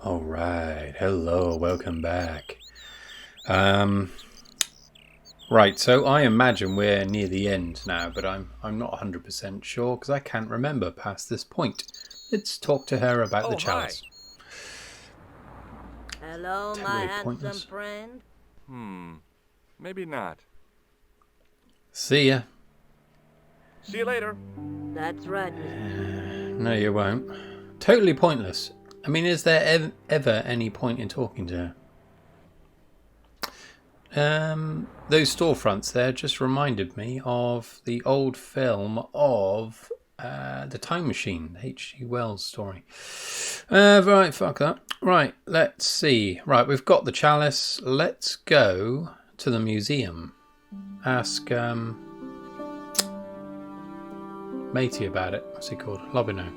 All right. Hello. Welcome back. Right. So I imagine we're near the end now, but I'm not 100% sure because I can't remember past this point. Let's talk to her about the chalice. Hello, Totally my handsome pointless. friend. Maybe not. See ya. See you later. That's right, Mr. No, you won't. Totally pointless. I mean, is there ever any point in talking to her? Those storefronts there just reminded me of the old film of The Time Machine, the H.G. Wells story. Right, fuck that. Right, let's see. Right, we've got the chalice. Let's go to the museum. Ask Matey about it. What's he called? Lobino.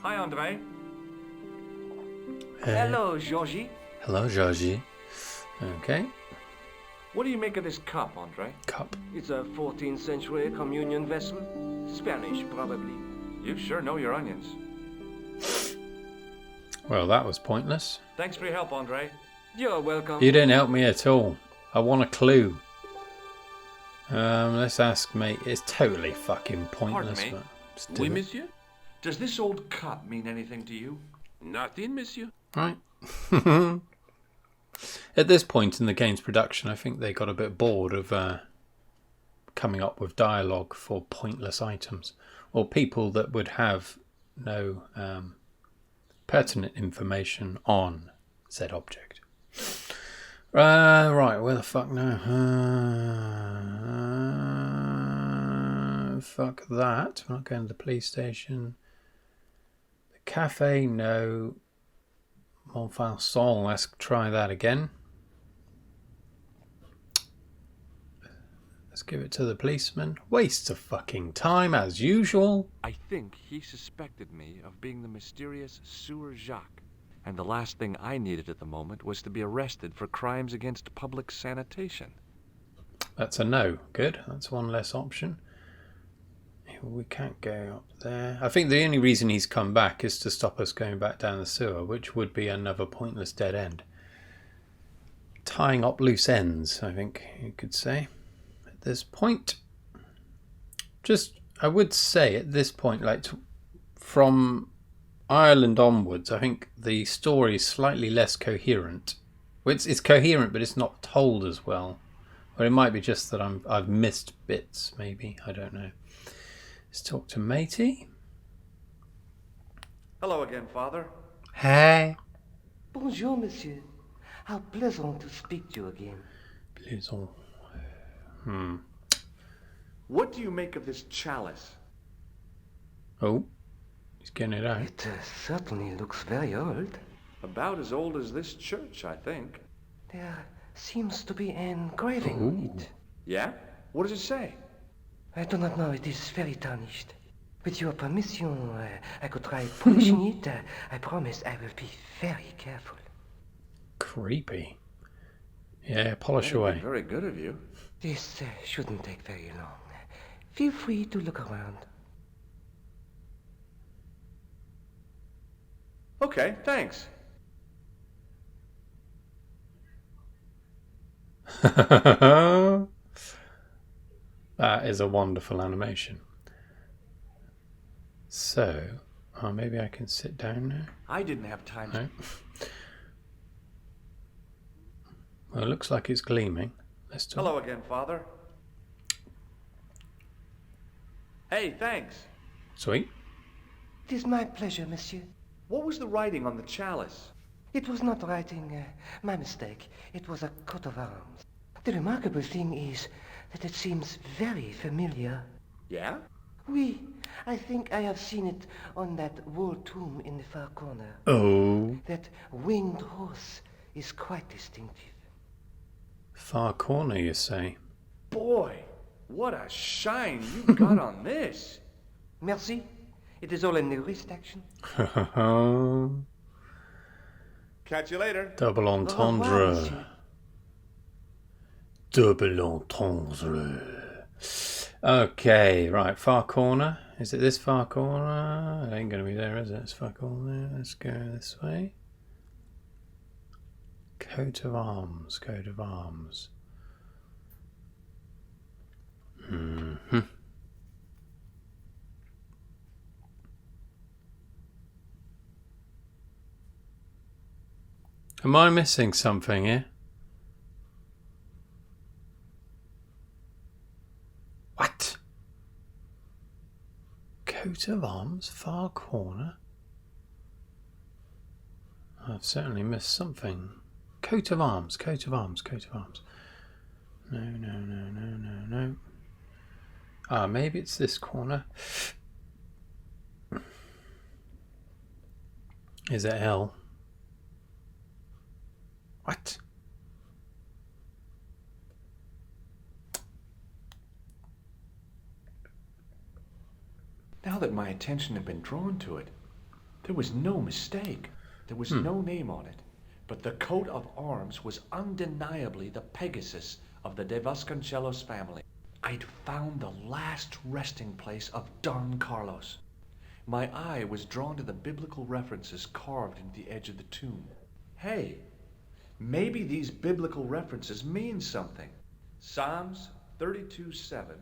Hi, Andre. Hello, Georgie. Hello, Georgie. Okay. What do you make of this cup, Andre? Cup. It's a 14th century communion vessel. Spanish, probably. You sure know your onions. Well, that was pointless. Thanks for your help, Andre. You're welcome. You didn't help me at all. I want a clue. Let's ask mate. It's totally fucking pointless. Pardon me? But still. Oui, monsieur? Does this old cup mean anything to you? Nothing, monsieur. Right. At this point in the game's production, I think they got a bit bored of coming up with dialogue for pointless items or people that would have no pertinent information on said object. Right, where the fuck now? Fuck that. I'm not going to the police station. The cafe, no. Montfaucon, let's try that again. Let's give it to the policeman. Waste of fucking time as usual. I think he suspected me of being the mysterious Sewer Jacques. And the last thing I needed at the moment was to be arrested for crimes against public sanitation. That's a no. Good. That's one less option. We can't go up there. I think the only reason he's come back is to stop us going back down the sewer, which would be another pointless dead end. Tying up loose ends, I think you could say. At this point, I would say at this point, like from Ireland onwards, I think the story is slightly less coherent. It's coherent, but it's not told as well. Or it might be just that I've missed bits, maybe. I don't know. Let's talk to Matey. Hello again, Father. Hey. Bonjour, monsieur. How pleasant to speak to you again. Plaisant. What do you make of this chalice? Oh, he's getting it out. It certainly looks very old. About as old as this church, I think. There seems to be an engraving on it. Yeah? What does it say? I do not know. It is very tarnished. With your permission, I could try polishing it. I promise I will be very careful. Creepy. Yeah, polish That'd be away. very good of you. This shouldn't take very long. Feel free to look around. Okay, thanks. That is a wonderful animation. So, maybe I can sit down now. I didn't have time to... No. Well, it looks like it's gleaming. Let's talk. Hello again, Father. Hey, thanks. Sweet. It is my pleasure, monsieur. What was the writing on the chalice? It was not writing, my mistake. It was a coat of arms. The remarkable thing is that it seems very familiar. Yeah? Oui, I think I have seen it on that wall tomb in the far corner. Oh. That winged horse is quite distinctive. Far corner, you say? Boy, what a shine you got on this. Merci. It is all in the wrist action. Catch you later. Double Au revoir, entendre. monsieur. Double entendre. Okay, right, far corner. Is it this far corner? It ain't going to be there, is it? It's far corner. Let's go this way. Coat of arms, coat of arms. Mm-hmm. Am I missing something here? What? Coat of arms, far corner? I've certainly missed something. Coat of arms, coat of arms, coat of arms. No, no, no, no, no, no. Ah, maybe it's this corner. Is it L? What? Now that my attention had been drawn to it, there was no mistake. There was no name on it, but the coat of arms was undeniably the Pegasus of the De Vasconcelos family. I'd found the last resting place of Don Carlos. My eye was drawn to the biblical references carved into the edge of the tomb. Hey, maybe these biblical references mean something. Psalms 32:7,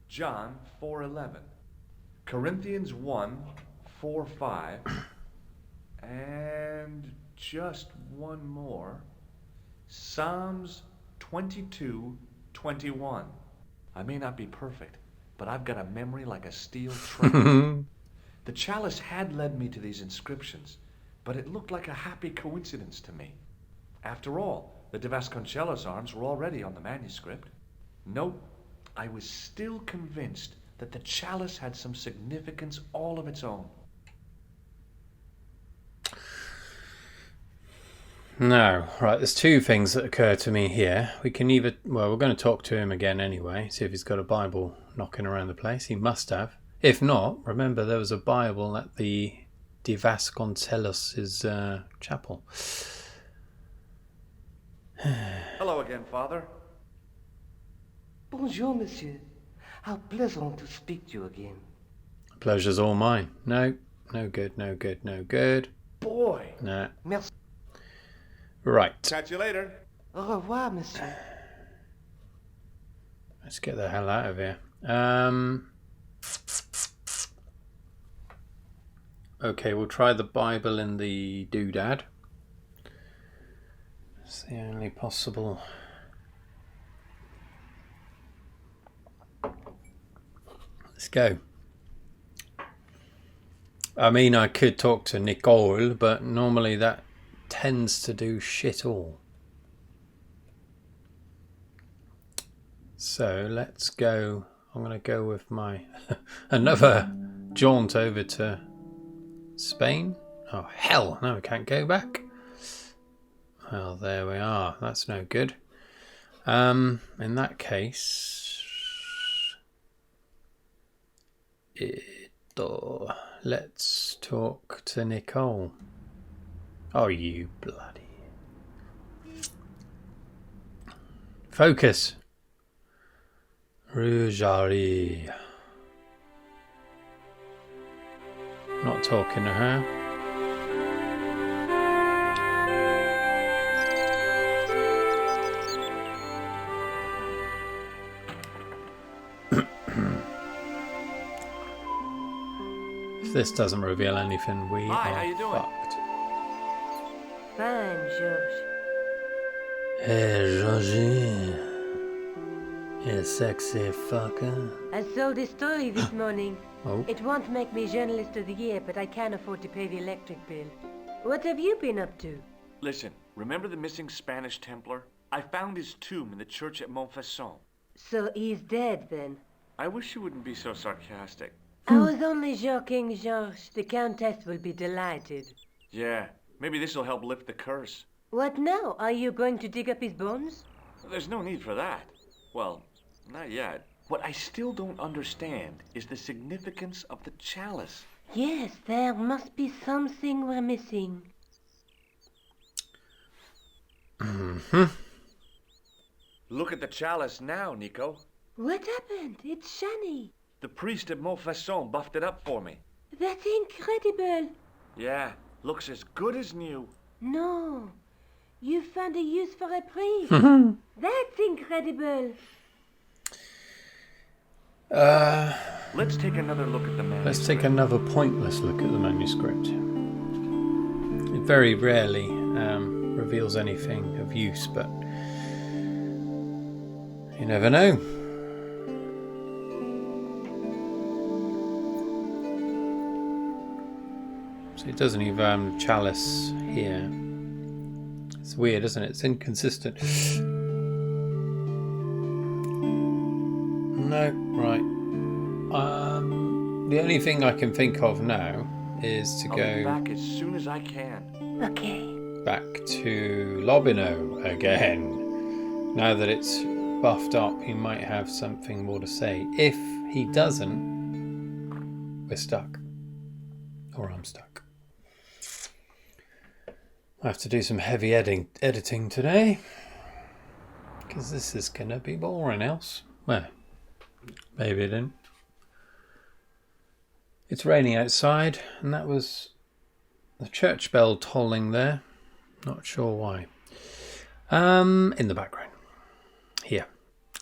John 4:11, Corinthians 1:4-5, and just one more, Psalms 22:21. I may not be perfect, but I've got a memory like a steel trap. The chalice had led me to these inscriptions, but it looked like a happy coincidence to me. After all, the De Vasconcelos arms were already on the manuscript. Nope, I was still convinced that the chalice had some significance all of its own. No, right, there's two things that occur to me here. We can either, well, we're going to talk to him again anyway, see if he's got a Bible knocking around the place. He must have. If not, remember there was a Bible at the De Vasconcelos' chapel. Hello again, Father. Bonjour, monsieur. How pleasant to speak to you again. Pleasure's all mine. No, no good, no good, no good. Boy. Nah. Merci. Right. Catch you later. Au revoir, monsieur. Let's get the hell out of here. Okay, we'll try the Bible in the doodad. It's the only possible. Let's go. I mean, I could talk to Nicole, but normally that tends to do shit all. So let's go. I'm going to go with my another jaunt over to Spain. Oh, hell. No, we can't go back. Well, there we are. That's no good. In that case, let's talk to Nicole. Oh, you bloody... Focus. Rougerie. Not talking to her. If this doesn't reveal anything, we Hi, are how you doing? fucked. Fine, George. Hey, Georgie. You sexy fucker. I sold a story this morning. Oh. It won't make me Journalist of the Year, but I can't afford to pay the electric bill. What have you been up to? Listen, remember the missing Spanish Templar? I found his tomb in the church at Montfaucon. So he's dead, then? I wish you wouldn't be so sarcastic. I was only joking, Georges. The Countess will be delighted. Yeah, maybe this'll help lift the curse. What now? Are you going to dig up his bones? There's no need for that. Well, not yet. What I still don't understand is the significance of the chalice. Yes, there must be something we're missing. Look at the chalice now, Nico. What happened? It's shiny. The priest at Montfaucon buffed it up for me. That's incredible. Yeah, looks as good as new. No. You found a use for a priest. That's incredible. Let's take another look at the manuscript. Let's take another pointless look at the manuscript. It very rarely reveals anything of use, but you never know. So it doesn't even have chalice here. It's weird, isn't it? It's inconsistent. No, right. The only thing I can think of now is to I'll go be back as soon as I can. Okay. back to Lobino again. Now that it's buffed up, he might have something more to say. If he doesn't, we're stuck. Or I'm stuck. I have to do some heavy editing today. Because this is going to be boring else. Well, maybe it didn't. It's raining outside, and that was the church bell tolling there. Not sure why. In the background. Here.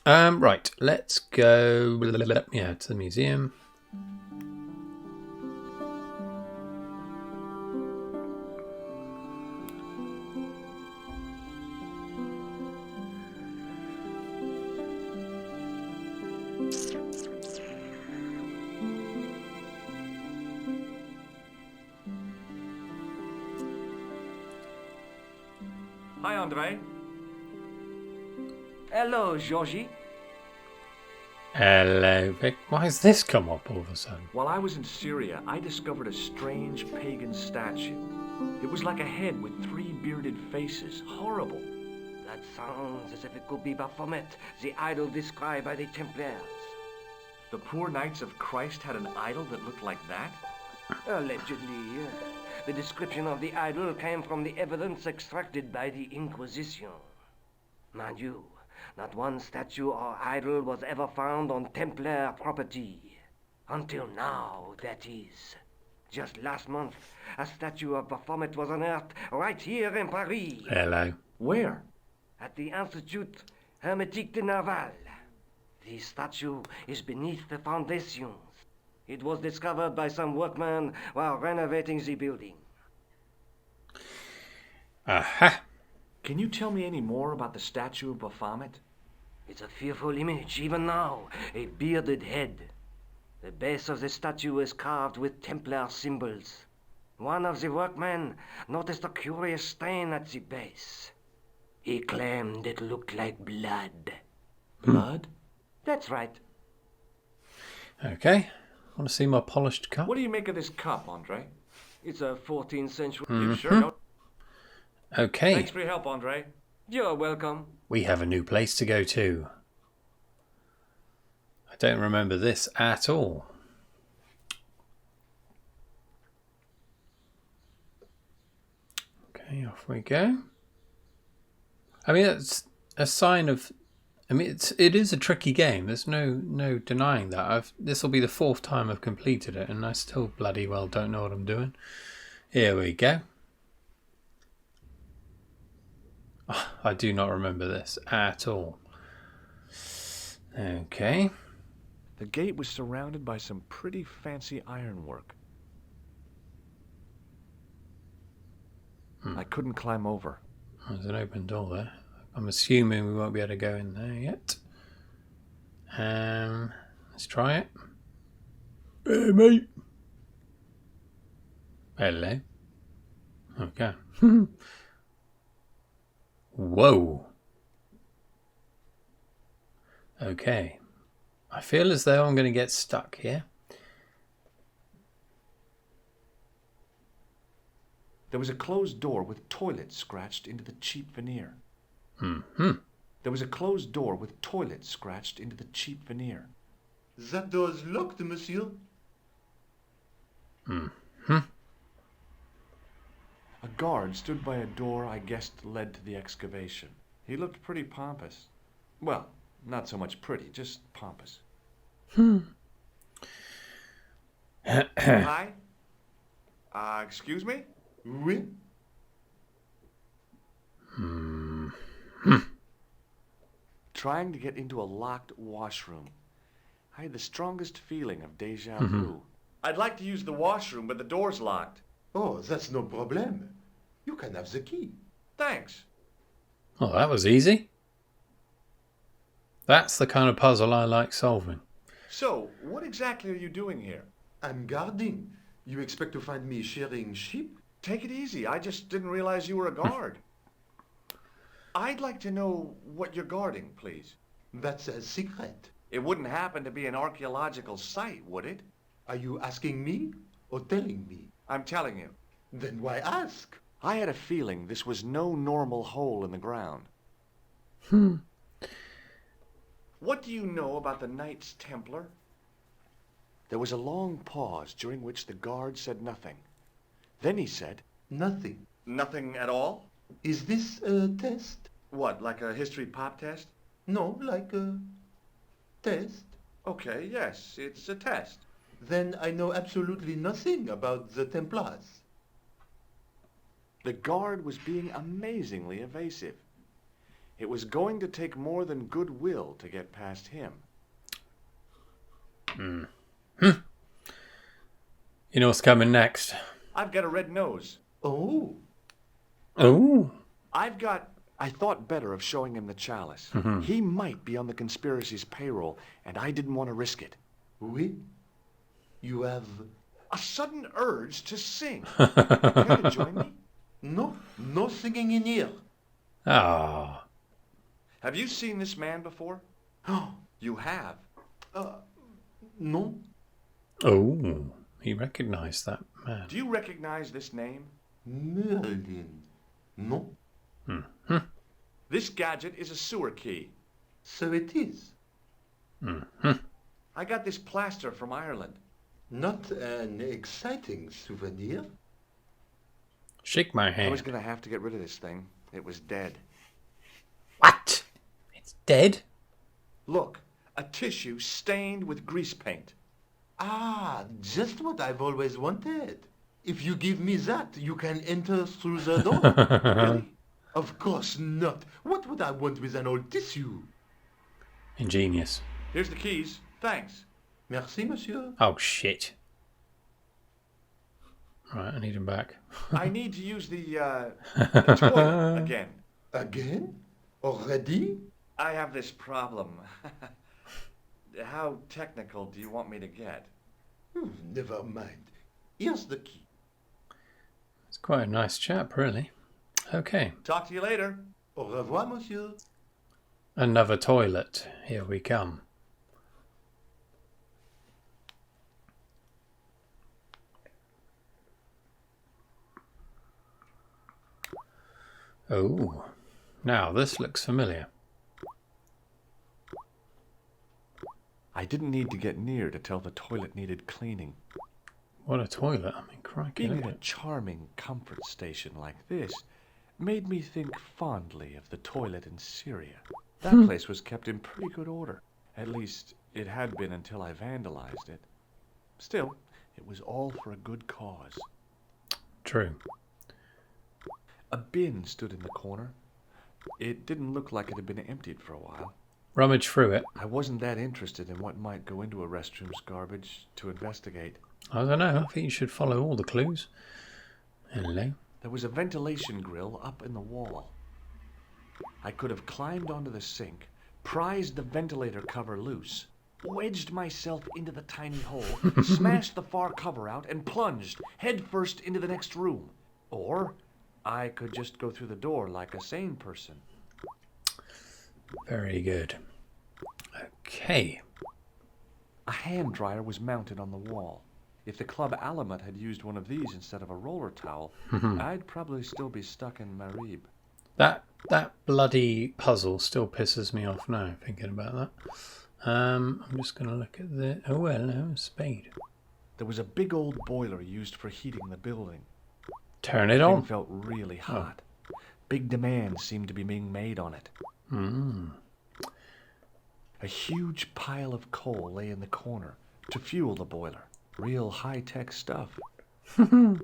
Right, let's go to the museum. Hi, Andre. Hello, Georgie. Hello, Vic. Why has this come up all of a sudden? While I was in Syria, I discovered a strange pagan statue. It was like a head with 3 bearded faces. Horrible. That sounds as if it could be Baphomet, the idol described by the Templars. The poor Knights of Christ had an idol that looked like that? Allegedly. The description of the idol came from the evidence extracted by the Inquisition. Mind you, not one statue or idol was ever found on Templar property. Until now, that is. Just last month, a statue of Baphomet was unearthed right here in Paris. Hello. Where? At the Institut Hermétique de Nerval. The statue is beneath the foundations. It was discovered by some workmen while renovating the building. Aha. Can you tell me any more about the statue of Baphomet? It's a fearful image, even now. A bearded head. The base of the statue is carved with Templar symbols. One of the workmen noticed a curious stain at the base. He claimed it looked like blood. Blood? That's right. Okay. Want to see my polished cup? What do you make of this cup, Andre? It's a 14th century. You sure don't? Okay. Thanks for your help, Andre. You're welcome. We have a new place to go to. I don't remember this at all. Okay, off we go. I mean, that's a sign of... I mean, it is a tricky game. There's no denying that. This will be the 4th time I've completed it, and I still bloody well don't know what I'm doing. Here we go. Oh, I do not remember this at all. Okay. The gate was surrounded by some pretty fancy ironwork. I couldn't climb over. There's an open door there. I'm assuming we won't be able to go in there yet. Let's try it. Hey, mate. Hello. Okay. Whoa. Okay. I feel as though I'm going to get stuck here. There was a closed door with toilet scratched into the cheap veneer. There was a closed door with toilet scratched into the cheap veneer. That door is locked, monsieur. A guard stood by a door I guessed led to the excavation. He looked pretty pompous. Well, not so much pretty, just pompous. Hi? Excuse me? Oui? Trying to get into a locked washroom. I had the strongest feeling of déjà vu. I'd like to use the washroom, but the door's locked. Oh, that's no problem. You can have the key. Thanks. Well, that was easy. That's the kind of puzzle I like solving. So, what exactly are you doing here? I'm guarding. You expect to find me shearing sheep? Take it easy. I just didn't realize you were a guard. I'd like to know what you're guarding, please. That's a secret. It wouldn't happen to be an archaeological site, would it? Are you asking me or telling me? I'm telling you. Then why ask? I had a feeling this was no normal hole in the ground. What do you know about the Knights Templar? There was a long pause during which the guard said nothing. Then he said, Nothing. nothing at all? Is this a test? What, like a history pop test? No, like a test. Okay, yes, it's a test. Then I know absolutely nothing about the Templars. The guard was being amazingly evasive. It was going to take more than goodwill to get past him. You know what's coming next? I've got a red nose. Oh, Oh. I thought better of showing him the chalice. He might be on the conspiracy's payroll, and I didn't want to risk it. oui? You have... A sudden urge to sing. Care to join me? No, no singing in here. Ah. Have you seen this man before? Oh, You have. no. Oh. He recognized that man. Do you recognize this name? Merlin. No. This gadget is a sewer key. So it is. I got this plaster from Ireland. Not an exciting souvenir. Shake my I was hand. going to have to get rid of this thing. It was dead. What? It's dead? Look, a tissue stained with grease paint. Ah, just what I've always wanted. If you give me that, you can enter through the door. Really? Of course not. What would I want with an old tissue? Ingenious. Here's the keys. Thanks. Merci, monsieur. Oh, shit. Right, I need him back. I need to use the toilet again. Again? Already? I have this problem. How technical do you want me to get? Never mind. Here's the key. It's quite a nice chap, really. Okay. Talk to you later. Au revoir, monsieur. Another toilet. Here we come. Oh. Now, this looks familiar. I didn't need to get near to tell the toilet needed cleaning. What a toilet. I mean, crikey, Being look in at a it. charming comfort station like this made me think fondly of the toilet in Syria. That place was kept in pretty good order. At least, it had been until I vandalized it. Still, it was all for a good cause. True. A bin stood in the corner. It didn't look like it had been emptied for a while. Rummage through it. I wasn't that interested in what might go into a restroom's garbage to investigate. I don't know. I think you should follow all the clues. Hello. There was a ventilation grill up in the wall. I could have climbed onto the sink, prized the ventilator cover loose, wedged myself into the tiny hole, smashed the far cover out, and plunged headfirst into the next room. Or I could just go through the door like a sane person. Very good. Okay. A hand dryer was mounted on the wall. If the Club Alamut had used one of these instead of a roller towel, I'd probably still be stuck in Marib. That bloody puzzle still pisses me off now, thinking about that. I'm just going to look at the... Oh, well, no, spade. There was a big old boiler used for heating the building. Turn it The thing on. felt really hot. Big demands seemed to be being made on it. A huge pile of coal lay in the corner to fuel the boiler. Real high-tech stuff. The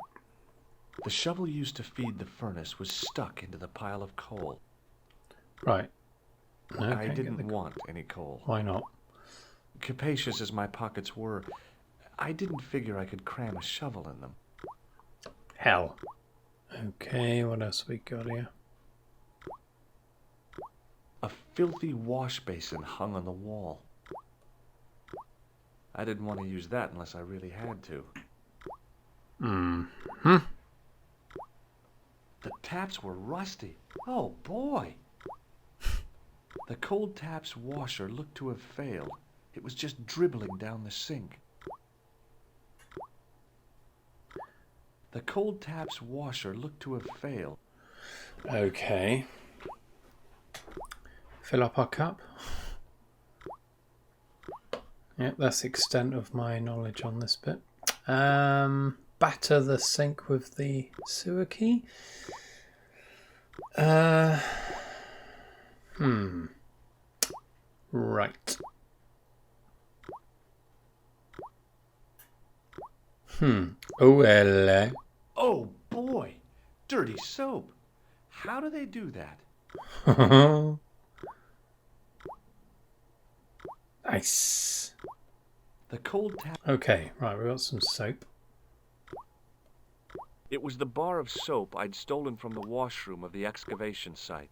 shovel used to feed the furnace was stuck into the pile of coal. Right. I didn't want any coal. Why not? Capacious as my pockets were, I didn't figure I could cram a shovel in them. Hell. Okay, what else we got here? A filthy wash basin hung on the wall. I didn't want to use that unless I really had to. The taps were rusty. Oh boy! The cold tap's washer looked to have failed. It was just dribbling down the sink. The cold tap's washer looked to have failed. Okay. Fill up our cup. Yep, that's the extent of my knowledge on this bit. Batter the sink with the sewer key. Right. Oh, hello. Oh boy! Dirty soap! How do they do that? Nice. The cold tap... Okay, right, we got some soap. It was the bar of soap I'd stolen from the washroom of the excavation site.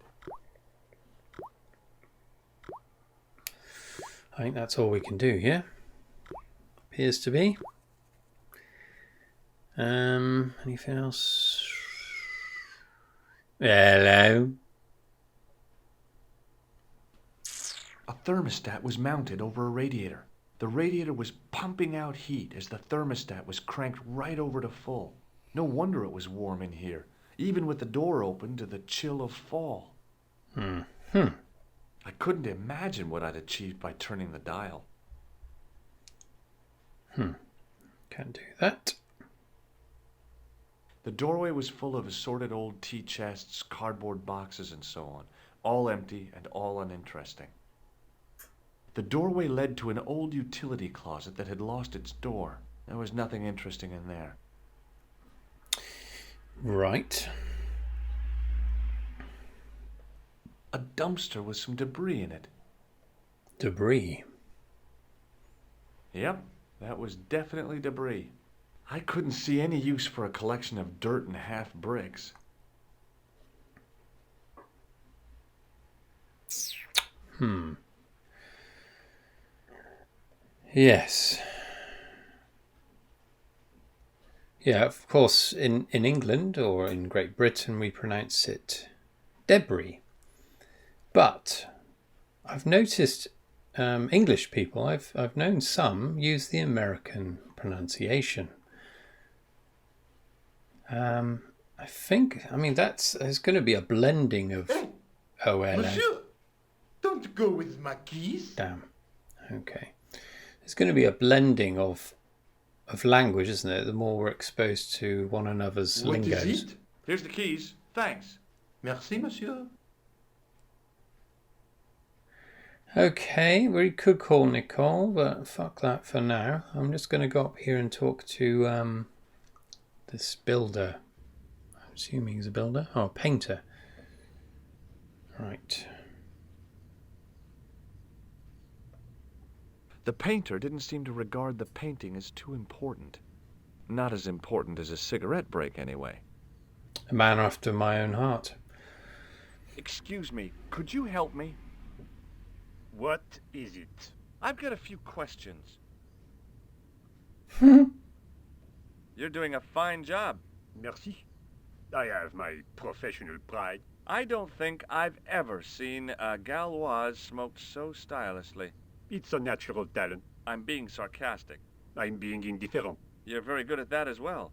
I think that's all we can do here. Appears to be. Anything else? Hello. A thermostat was mounted over a radiator. The radiator was pumping out heat as the thermostat was cranked right over to full. No wonder it was warm in here, even with the door open to the chill of fall. I couldn't imagine what I'd achieved by turning the dial. Can't do that. The doorway was full of assorted old tea chests, cardboard boxes, and so on, all empty and all uninteresting. The doorway led to an old utility closet that had lost its door. There was nothing interesting in there. Right. A dumpster with some debris in it. Debris. Yep, that was definitely debris. I couldn't see any use for a collection of dirt and half bricks. Yes. Yeah, of course, in England or in Great Britain we pronounce it debris. But I've noticed English people, I've known some use the American pronunciation. I think, there's going to be a blending of OLA. Monsieur, don't go with my keys. Damn. Okay. There's going to be a blending of language, isn't it? The more we're exposed to one another's What lingos. is it? Here's the keys. Thanks. Merci, monsieur. Okay, we could call Nicole, but fuck that for now. I'm just going to go up here and talk to this builder. I'm assuming he's a builder. Oh, a painter. Right. The painter didn't seem to regard the painting as too important. Not as important as a cigarette break, anyway. A man after my own heart. Excuse me, could you help me? What is it? I've got a few questions. You're doing a fine job. Merci. I have my professional pride. I don't think I've ever seen a Gauloise smoked so stylishly. It's a natural talent. I'm being sarcastic. I'm being indifferent. You're very good at that as well.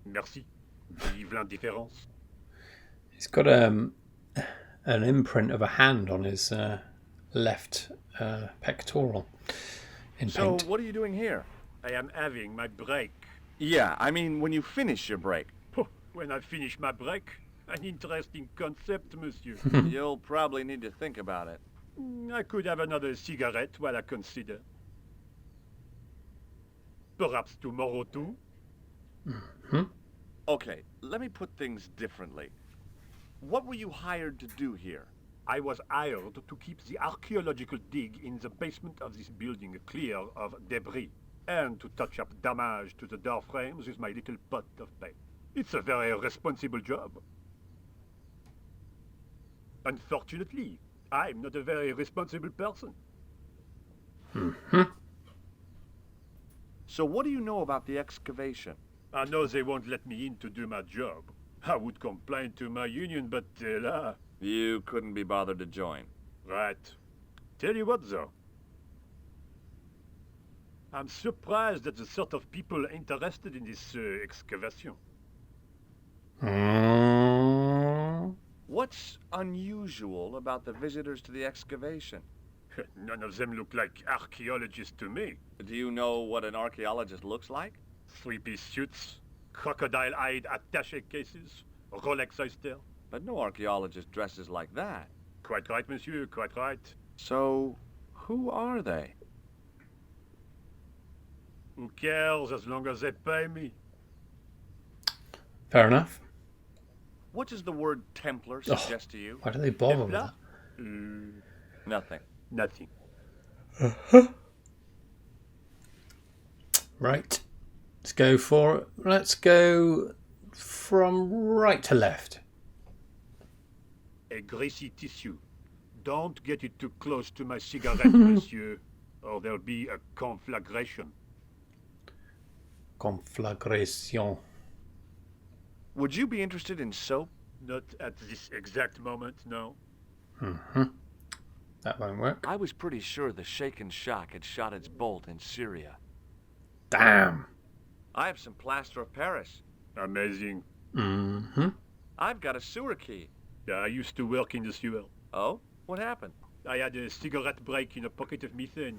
Merci. Vive l'indifférence. He's got an imprint of a hand on his left pectoral in So, paint. what are you doing here? I am having my break. Yeah, I mean when you finish your break. Oh, when I finish my break, an interesting concept, monsieur. You'll probably need to think about it. I could have another cigarette while I consider. Perhaps tomorrow too? Okay, let me put things differently. What were you hired to do here? I was hired to keep the archaeological dig in the basement of this building clear of debris, and to touch up damage to the door frames with my little pot of paint. It's a very responsible job. Unfortunately, I'm not a very responsible person. So what do you know about the excavation? I know they won't let me in to do my job. I would complain to my union, but là. You couldn't be bothered to join. Right. Tell you what, though. I'm surprised at the sort of people interested in this excavation. What's unusual about the visitors to the excavation? None of them look like archaeologists to me. Do you know what an archaeologist looks like? Three-piece suits, crocodile-eyed attaché cases, Rolex oyster. But no archaeologist dresses like that. Quite right, monsieur, quite right. So, who are they? Who cares as long as they pay me? Fair enough. What does the word Templar suggest to you? Why do they bother with Templar? that? Nothing. Nothing. Right. Let's go from right to left. A greasy tissue. Don't get it too close to my cigarette, monsieur, or there'll be a conflagration. Conflagration. Would you be interested in soap? Not at this exact moment, no. That won't work. I was pretty sure the Shaken Shock had shot its bolt in Syria. Damn. I have some plaster of Paris. Amazing. I've got a sewer key. I used to work in the sewer. Oh? What happened? I had a cigarette break in a pocket of methane.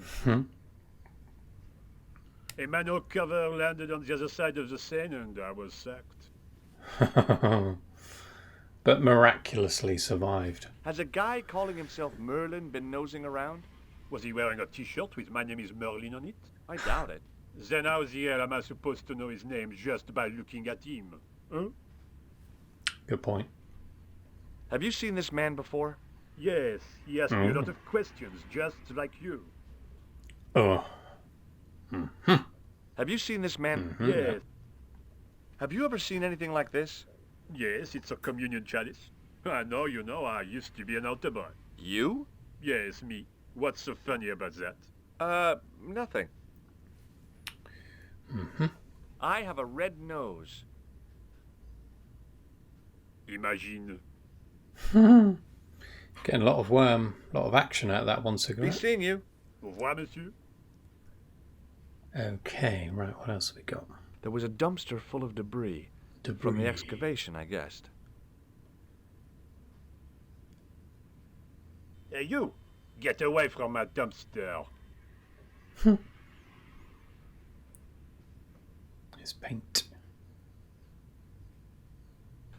A manhole cover landed on the other side of the Seine and I was sacked. But miraculously survived. Has a guy calling himself Merlin been nosing around? Was he wearing a t-shirt with "My name is Merlin" on it? I doubt it. Then how the hell am I supposed to know his name just by looking at him? Huh? Good point. Have you seen this man before? Yes, he asked me a lot of questions, just like you. Oh. Have you seen this man? Yes, Have you ever seen anything like this? yes, it's a communion chalice. I know, you know, I used to be an altar boy. You? Yes, me. What's so funny about that? Nothing. I have a red nose. Imagine. Getting a lot of action out of that one Be cigarette. seeing you. Au revoir, monsieur. Okay, right, what else have we got? There was a dumpster full of debris. From the excavation, I guessed. Hey, you! Get away from my dumpster. It's paint.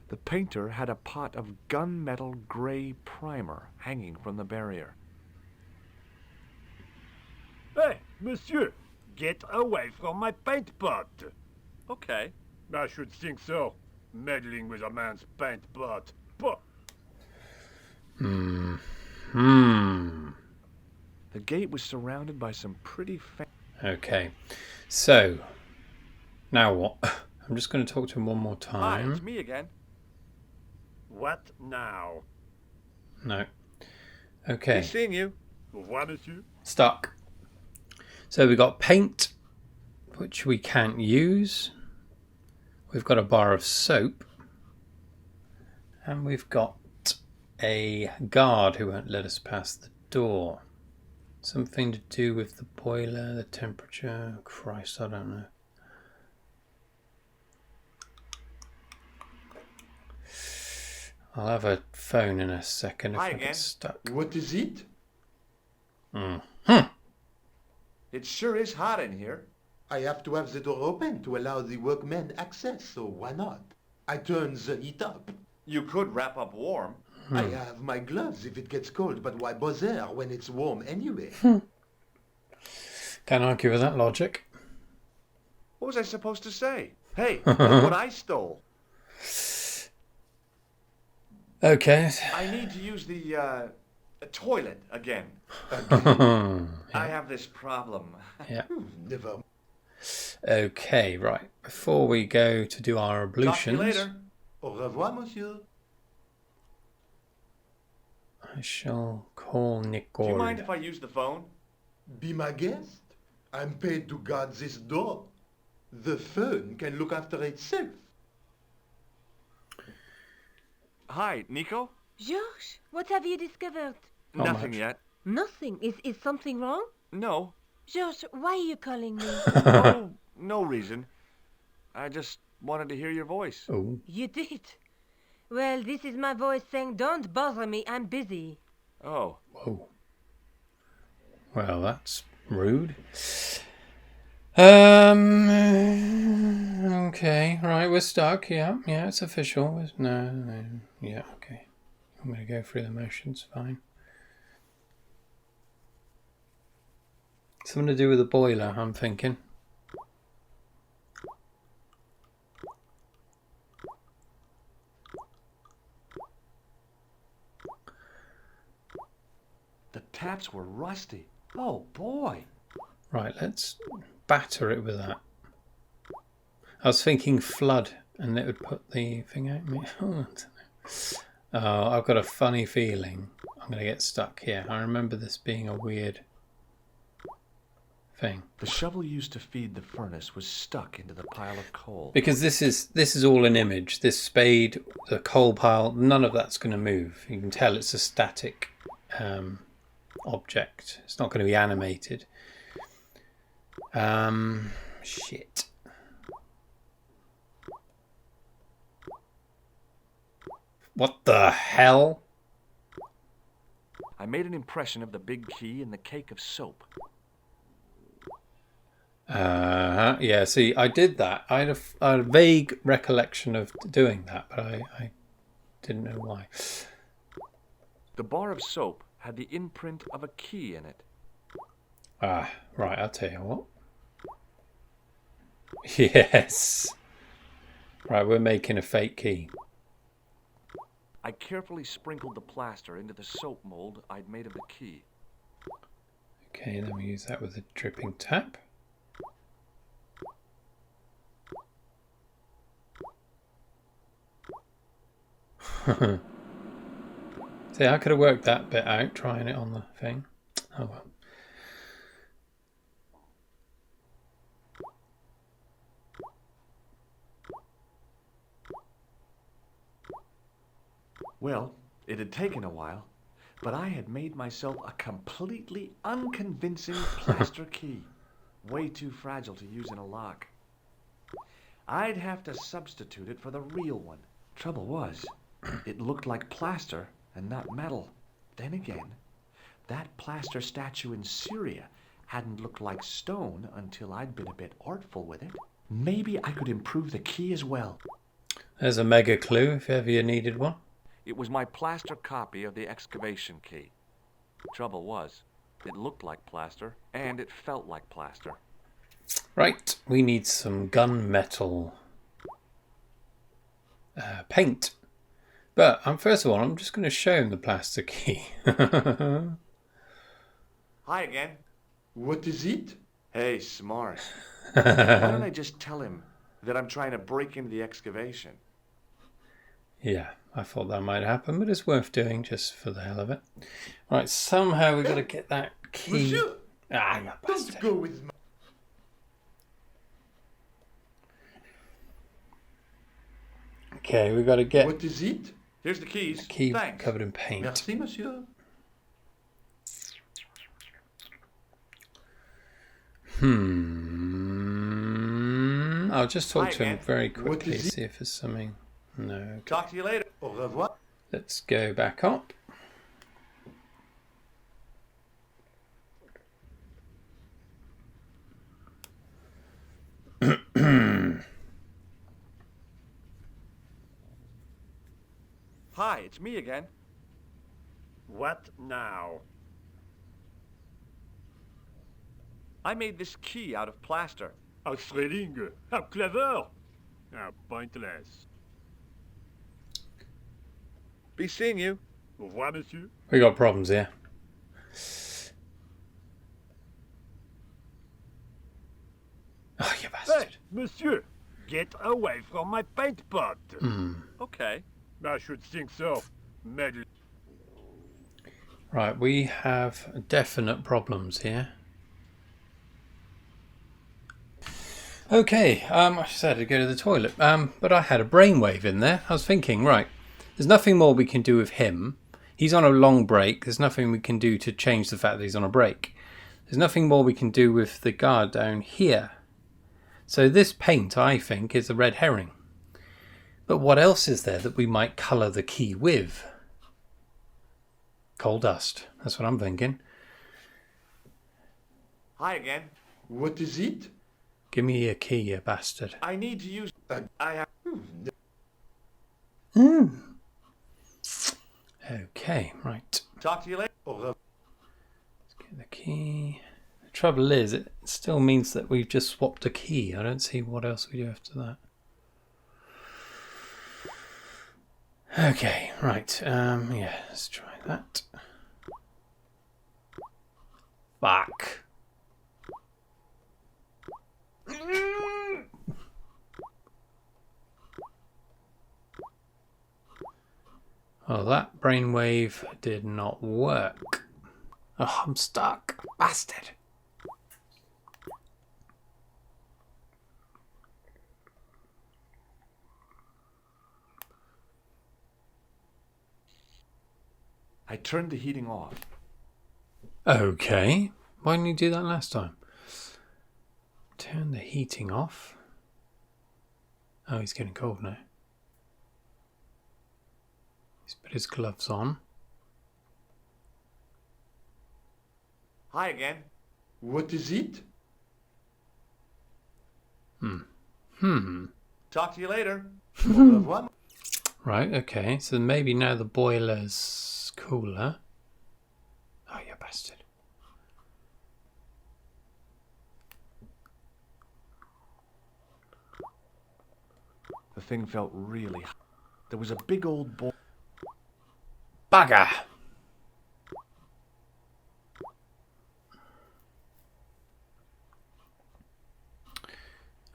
The painter had a pot of gunmetal gray primer hanging from the barrier. Hey, monsieur! Get away from my paint pot! Okay. I should think so. Meddling with a man's paint pot. Pah! The gate was surrounded by some pretty Okay, so now what? I'm just going to talk to him one more Hi, it's time. me again. What now? No. Be Okay, seeing you. Au revoir, monsieur. stuck. So we've got paint, which we can't use. We've got a bar of soap. And we've got a guard who won't let us pass the door. Something to do with the boiler, the temperature. Christ, I don't know. I'll have a phone in a second if Hi I again. get stuck. What is it? It sure is hot in here. I have to have the door open to allow the workmen access, so why not? I turn the heat up. You could wrap up warm. I have my gloves if it gets cold, but why bother when it's warm anyway? Can't argue with that logic. What was I supposed to say? Hey, look what I stole. Okay. I need to use the toilet again. I have this problem. Yeah. Never. Okay, right. Before we go to do our ablutions, Talk to you later. Au revoir, monsieur. I shall call Do you Nicole. mind if I use the phone? Be my guest. I'm paid to guard this door. The phone can look after itself. Hi, Nico? Georges, what have you discovered? Not Nothing much. yet. Nothing. Is something wrong? No. Georges, why are you calling me? Oh, no reason. I just wanted to hear your voice. Oh, You did. Well, this is my voice saying, don't bother me, I'm busy. Oh. whoa. Well, that's rude. Okay, right, we're stuck. Yeah, it's official. No. Yeah, okay. I'm going to go through the motions, fine. Something to do with the boiler, I'm thinking. The taps were rusty. Oh, boy. Right, let's batter it with that. I was thinking flood, and it would put the thing out. Oh, I've got a funny feeling I'm going to get stuck here. I remember this being a weird thing. The shovel used to feed the furnace was stuck into the pile of coal. Because this is all an image. This spade, the coal pile, none of that's going to move. You can tell it's a static object. It's not going to be animated. Shit. What the hell? I made an impression of the big key in the cake of soap. Yeah, see, I did that. I had a vague recollection of doing that, but I didn't know why. The bar of soap had the imprint of a key in it. Right, I'll tell you what. Yes. Right, we're making a fake key. I carefully sprinkled the plaster into the soap mold I'd made of the key. Okay, then we use that with a dripping tap. See, I could have worked that bit out, trying it on the thing. Oh well. Well, it had taken a while, but I had made myself a completely unconvincing plaster key. Way too fragile to use in a lock. I'd have to substitute it for the real one. Trouble was, it looked like plaster and not metal. Then again, that plaster statue in Syria hadn't looked like stone until I'd been a bit artful with it. Maybe I could improve the key as well. There's a mega clue if ever you needed one. It was my plaster copy of the excavation key. Trouble was, it looked like plaster, and it felt like plaster. Right, we need some gunmetal paint. But first of all, I'm just going to show him the plaster key. Hi again. What is it? Hey, smart. Why don't I just tell him that I'm trying to break into the excavation? Yeah, I thought that might happen, but it's worth doing just for the hell of it. Right, somehow we've got to get that key. Monsieur, You don't bastard. go with my... Okay, we've got to get What is it? Here's the keys. the key Thanks. covered in paint. Merci, monsieur. I'll just talk Hi to him again. very What quickly, is it? see if there's something. No. Talk to you later. Au revoir. Let's go back up. Hi, it's me again. What now? I made this key out of plaster. How thrilling! How clever! How pointless. Be seeing you. Au revoir, monsieur. We got problems here. Oh, you bastard. Hey, monsieur! Get away from my paint pot! Okay. I should think so. Meddle. Right, we have definite problems here. Okay, I just had to go to the toilet, but I had a brainwave in there. I was thinking, right, there's nothing more we can do with him. He's on a long break. There's nothing we can do to change the fact that he's on a break. There's nothing more we can do with the guard down here. So this paint, I think, is a red herring. But what else is there that we might colour the key with? Coal dust. That's what I'm thinking. Hi again. What is it? Give me your key, you bastard. I need to use... I have... Okay, right. Talk to you later. Let's get the key. The trouble is, it still means that we've just swapped a key. I don't see what else we do after that. Okay, right. Yeah, let's try that. Fuck. Oh, that brainwave did not work. Oh, I'm stuck. Bastard. I turned the heating off. Okay. Why didn't you do that last time? Turn the heating off. Oh, he's getting cold now. He's put his gloves on. Hi again. What is it? Talk to you later. Au revoir. Right, okay. So maybe now the boiler's cooler. Oh, you bastard. The thing felt really hot. There was a big old bowl. Bugger!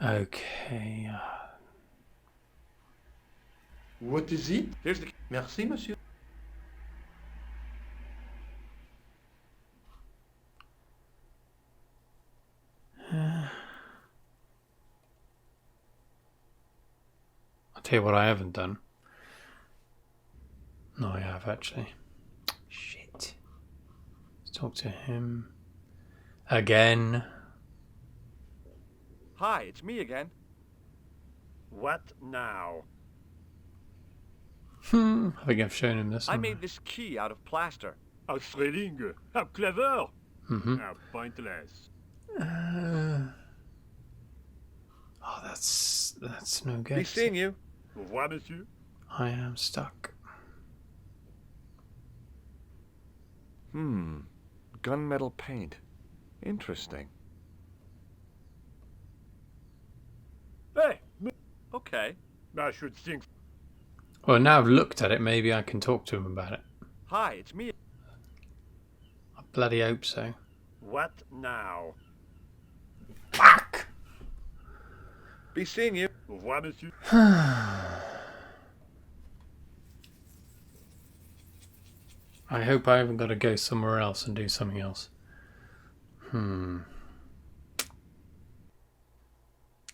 Okay. What is it? Here's the... Merci, monsieur. I'll tell you what I haven't done. No, I have actually. Shit. Let's talk to him. Again. Hi, it's me again. What now? I think I've shown him this I one. made this key out of plaster. How thrilling! How clever! Mm-hmm. How pointless. Oh, that's no good. Be seeing you. Au revoir, monsieur. I am stuck. Gunmetal paint. Interesting. Hey, Okay. I should think. Well, now I've looked at it, maybe I can talk to him about it. Hi, it's me. I bloody hope so. What now? Fuck! Be seeing you. Au revoir, monsieur. I hope I haven't got to go somewhere else and do something else.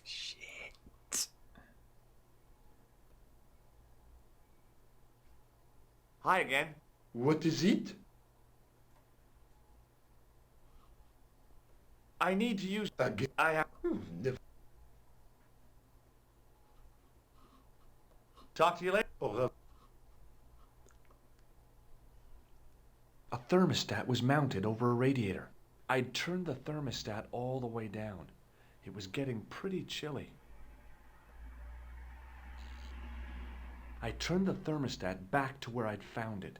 Shit. Hi again. What is it? I need to use... Again. I have... Talk to you later. Au revoir. A thermostat was mounted over a radiator. I'd turned the thermostat all the way down. It was getting pretty chilly. I turned the thermostat back to where I'd found it.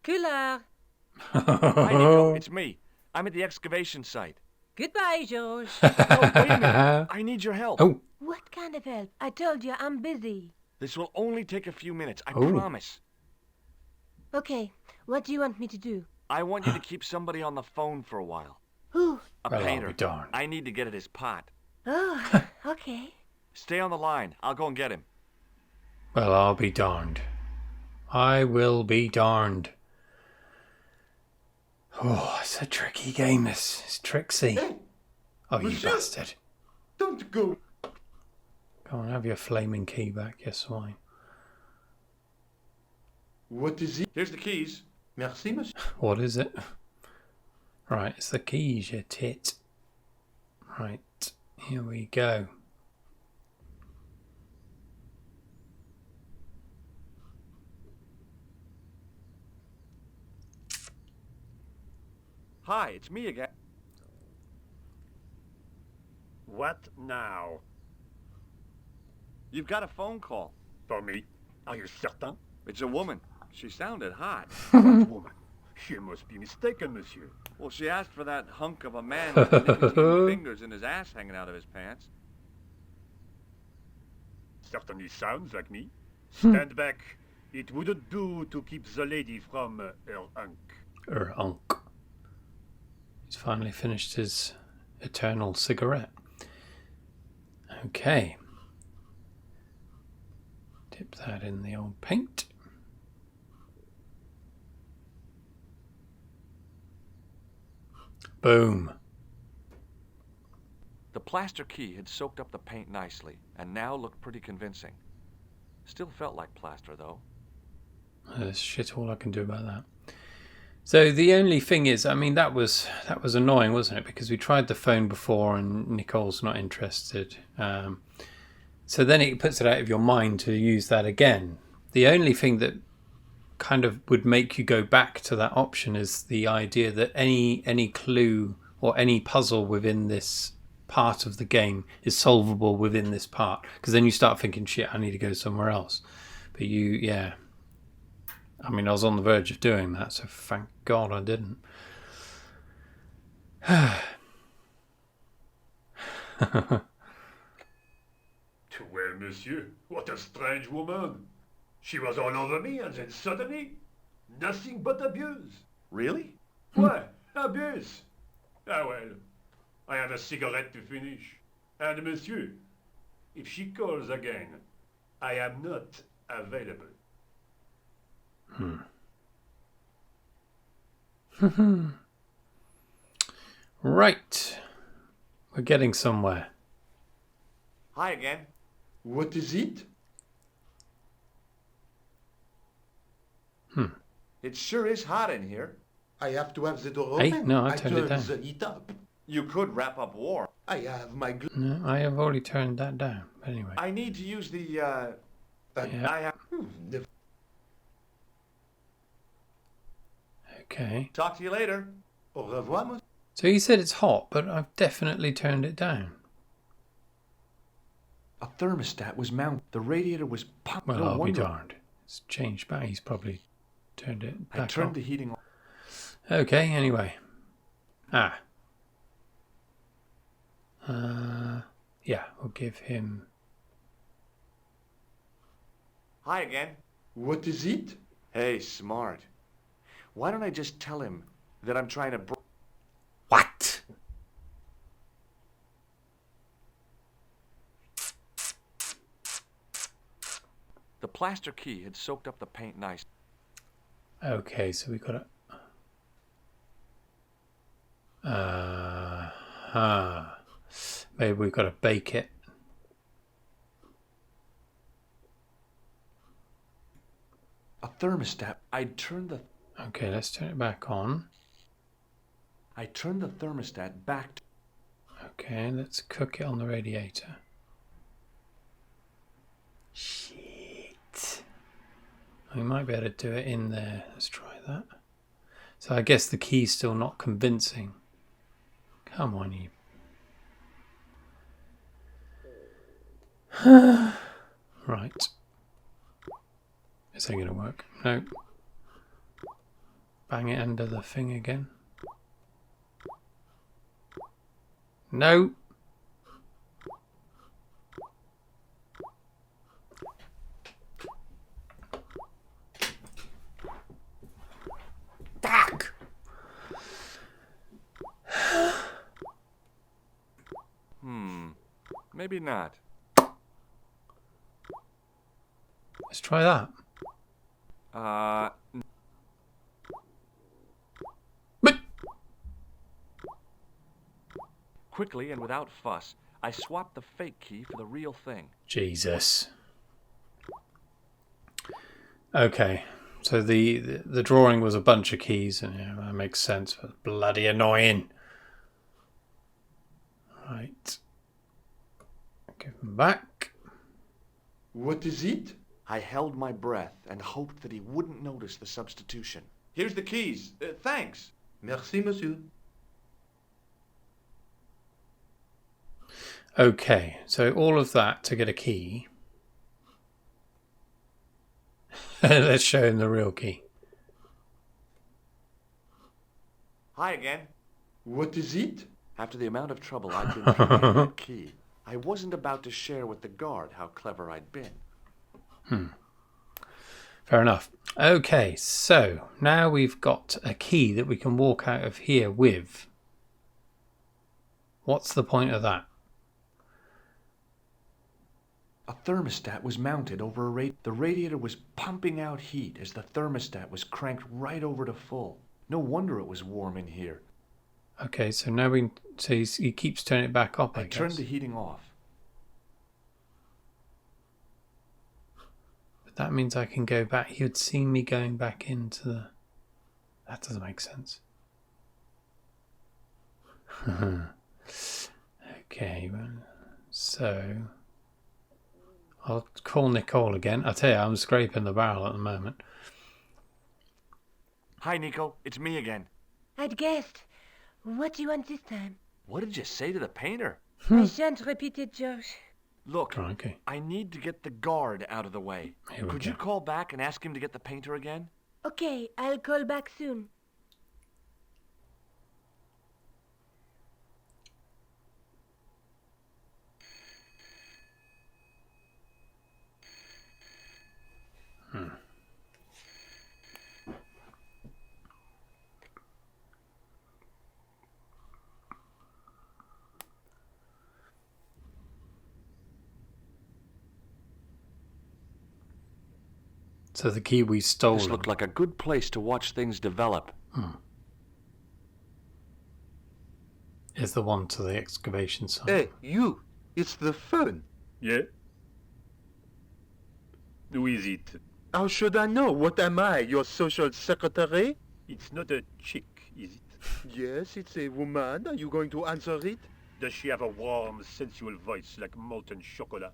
Couleur. Hi, Nico. It's me. I'm at the excavation site. Goodbye, George. No, wait a minute. I need your help. Oh, What kind of help? I told you I'm busy. This will only take a few minutes. I Oh. promise. Okay, what do you want me to do? I want you to keep somebody on the phone for a while. Who? A well, I'll painter. be darned. I need to get at his pot. Oh, okay. Stay on the line. I'll go and get him. Well, I'll be darned. I will be darned. Oh, it's a tricky game, this. It's tricksy. Hey, Oh, you monsieur. bastard. don't go. Go on, have your flaming key back, you swine. What is it? Here's the keys. Merci, monsieur. What is it? Right, it's the keys, you tit. Right, here we go. Hi, it's me again. What now? You've got a phone call. For me? Are you certain? It's a woman. She sounded hot. What woman? She must be mistaken, monsieur. Well, she asked for that hunk of a man with nicotine fingers and his ass hanging out of his pants. Certainly sounds like me. Stand back. It wouldn't do to keep the lady from her unk. Unk. He's finally finished his eternal cigarette. Okay. Dip that in the old paint. Boom. The plaster key had soaked up the paint nicely and now looked pretty convincing. Still felt like plaster, though. There's shit all I can do about that. So the only thing is, I mean, that was annoying, wasn't it? Because we tried the phone before and Nicole's not interested. So then it puts it out of your mind to use that again. The only thing that kind of would make you go back to that option is the idea that any clue or any puzzle within this part of the game is solvable within this part. Because then you start thinking, shit, I need to go somewhere else. But yeah. I mean, I was on the verge of doing that, so thank God I didn't. Well, monsieur, what a strange woman. She was all over me and then suddenly, nothing but abuse. Really? What? Abuse? Ah well, I have a cigarette to finish. And monsieur, if she calls again, I am not available. Right. We're getting somewhere. Hi again. What is it? It sure is hot in here. I have to have the door Hey, open. no, I turned it down. the heat up. You could wrap up war. I have my No, I have already turned that down. But anyway. I need to use the, Yeah. I have... Okay. Talk to you later. Au revoir, monsieur. So he said it's hot, but I've definitely turned it down. A thermostat was mounted. The radiator was pumped. Well, No I'll be wonder. darned. It's changed back. He's probably turned it I back turned on. the heating on. Okay, anyway. Yeah, we'll give him... Hi again. What is it? Hey, smart. Why don't I just tell him that I'm trying to... What? The plaster key had soaked up the paint nice. Okay, so we got to... Maybe we've got to bake it. A thermostat. I turned the Turn it back on. thermostat back to... Okay, let's cook it on the radiator. Shit. We might be able to do it in there. Let's try that. So I guess the key's still not convincing. Come on, you. Right. Is that going to work? No. Bang it under the thing again. No. Fuck. Maybe not. Let's try that. But Quickly and without fuss, I swapped the fake key for the real thing. Jesus. Okay. So the drawing was a bunch of keys, and yeah, that makes sense. But bloody annoying. Right. Give them back. What is it? I held my breath and hoped that he wouldn't notice the substitution. Here's the keys. Thanks. Merci, monsieur. Okay, so all of that to get a key. Let's show him the real key. Hi again. What is it? After the amount of trouble I'd been through getting that key, I wasn't about to share with the guard how clever I'd been. Fair enough. Okay, so now we've got a key that we can walk out of here with. What's the point of that? A thermostat was mounted over a radiator. The radiator was pumping out heat as the thermostat was cranked right over to full. No wonder it was warm in here. Okay, so now he keeps turning it back up, I guess. Turned the heating off. But that means I can go back. He would see me going back into the... That doesn't make sense. Okay, well, so... I'll call Nicole again. I tell you, I'm scraping the barrel at the moment. Hi, Nico. It's me again. I'd guessed. What do you want this time? What did you say to the painter? I shan't repeat it, Josh. Look, Okay. I need to get the guard out of the way. Here we Could go. you call back and ask him to get the painter again? Okay, I'll call back soon. So the key we stole This looked like a good place to watch things develop. is the one to the excavation site. Hey, you! It's the phone. Yeah? Who is it? How should I know? What am I, your social secretary? It's not a chick, is it? Yes, it's a woman. Are you going to answer it? Does she have a warm, sensual voice like molten chocolate?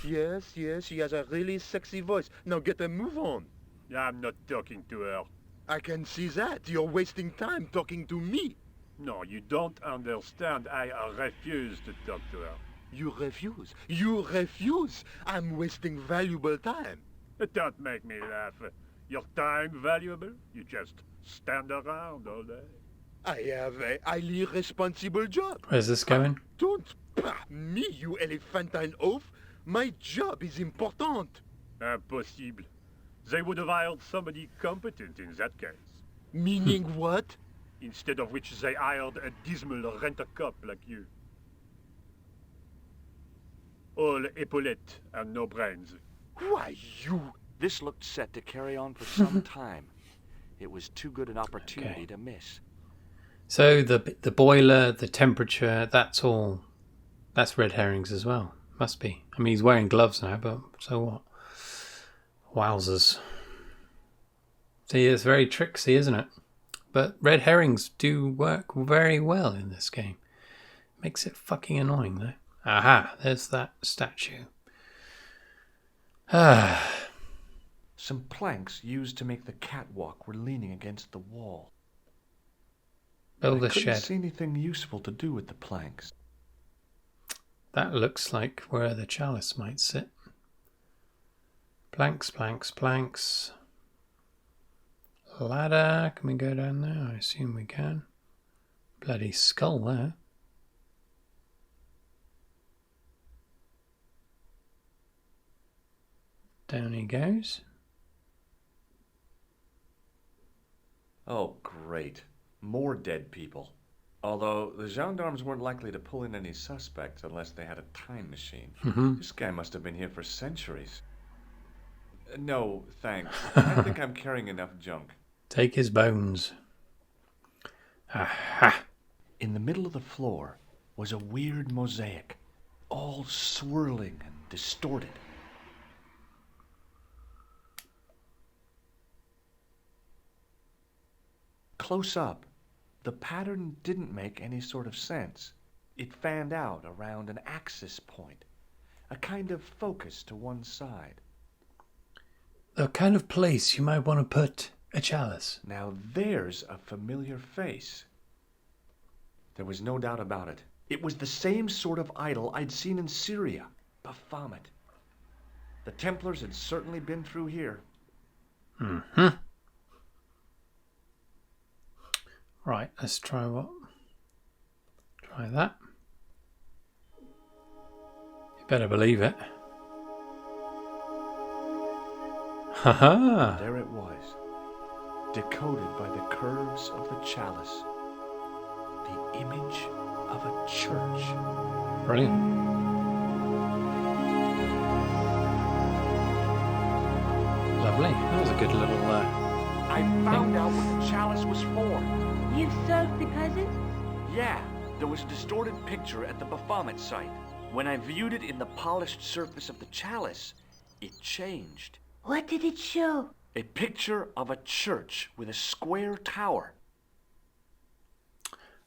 Yes, she has a really sexy voice. Now get a move on. I'm not talking to her. I can see that. You're wasting time talking to me. No, you don't understand. I refuse to talk to her. You refuse. You refuse. I'm wasting valuable time. Don't make me laugh. Your time valuable? You just stand around all day. I have a highly responsible job. Where's this going? Don't me, you elephantine oaf. My job is important. Impossible. They would have hired somebody competent in that case. Meaning what? Instead of which they hired a dismal rent-a-cop like you. All epaulette and no brains. Why, you... This looked set to carry on for some time. It was too good an opportunity Okay. to miss. So the boiler, the temperature, that's red herrings as well. Must be. I mean, he's wearing gloves now, but so what? Wowzers. See, it's very tricksy, isn't it? But red herrings do work very well in this game. Makes it fucking annoying, though. Aha, there's that statue. Some planks used to make the catwalk were leaning against the wall. Build a I couldn't shed. see anything useful to do with the planks. That looks like where the chalice might sit. Planks, planks, planks. Ladder. Can we go down there? I assume we can. Bloody skull there. Down he goes. Oh, great. More dead people. Although the gendarmes weren't likely to pull in any suspects unless they had a time machine. This guy must have been here for centuries. No, thanks. I think I'm carrying enough junk. Take his bones. Aha! In the middle of the floor was a weird mosaic, all swirling and distorted. Close up, the pattern didn't make any sort of sense. It fanned out around an axis point, a kind of focus to one side. The kind of place you might want to put a chalice. Now there's a familiar face. There was no doubt about it. It was the same sort of idol I'd seen in Syria, Baphomet. The Templars had certainly been through here. Right, let's try what? Try that. You better believe it. Haha! There it was, decoded by the curves of the chalice. The image of a church. Brilliant. Lovely. That was a good little I found out what the chalice was for. You've solved the puzzle? Yeah, there was a distorted picture at the Baphomet site. When I viewed it in the polished surface of the chalice, it changed. What did it show? A picture of a church with a square tower.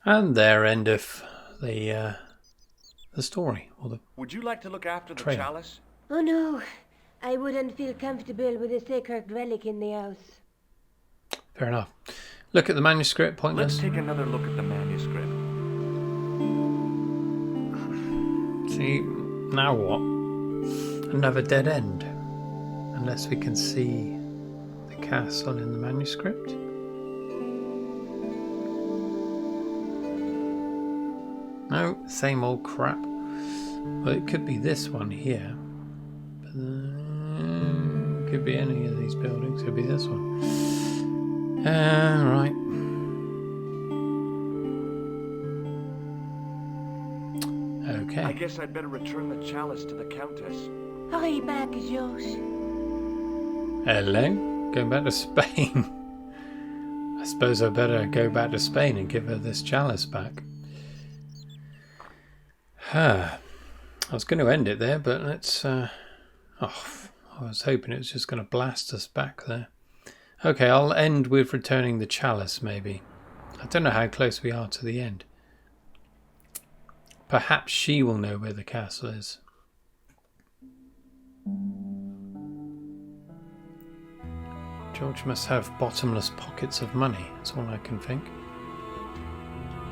And there endeth the story, or the Would you like to look after the Trail. chalice? Oh no, I wouldn't feel comfortable with a sacred relic in the house. fair enough. Look at the manuscript, pointless. Let's take another look at the manuscript. See, now what? Another dead end. Unless we can see the castle in the manuscript. No, same old crap. Well, it could be this one here. But, could be any of these buildings. Could be this one. Right. Okay. I guess I'd better return the chalice to the Countess. Hurry back, Georges. Hello? Going back to Spain. I suppose I better go back to Spain and give her this chalice back. I was going to end it there, but let's... I was hoping it was just going to blast us back there. Okay, I'll end with returning the chalice, maybe. I don't know how close we are to the end. Perhaps she will know where the castle is. George must have bottomless pockets of money. That's all I can think.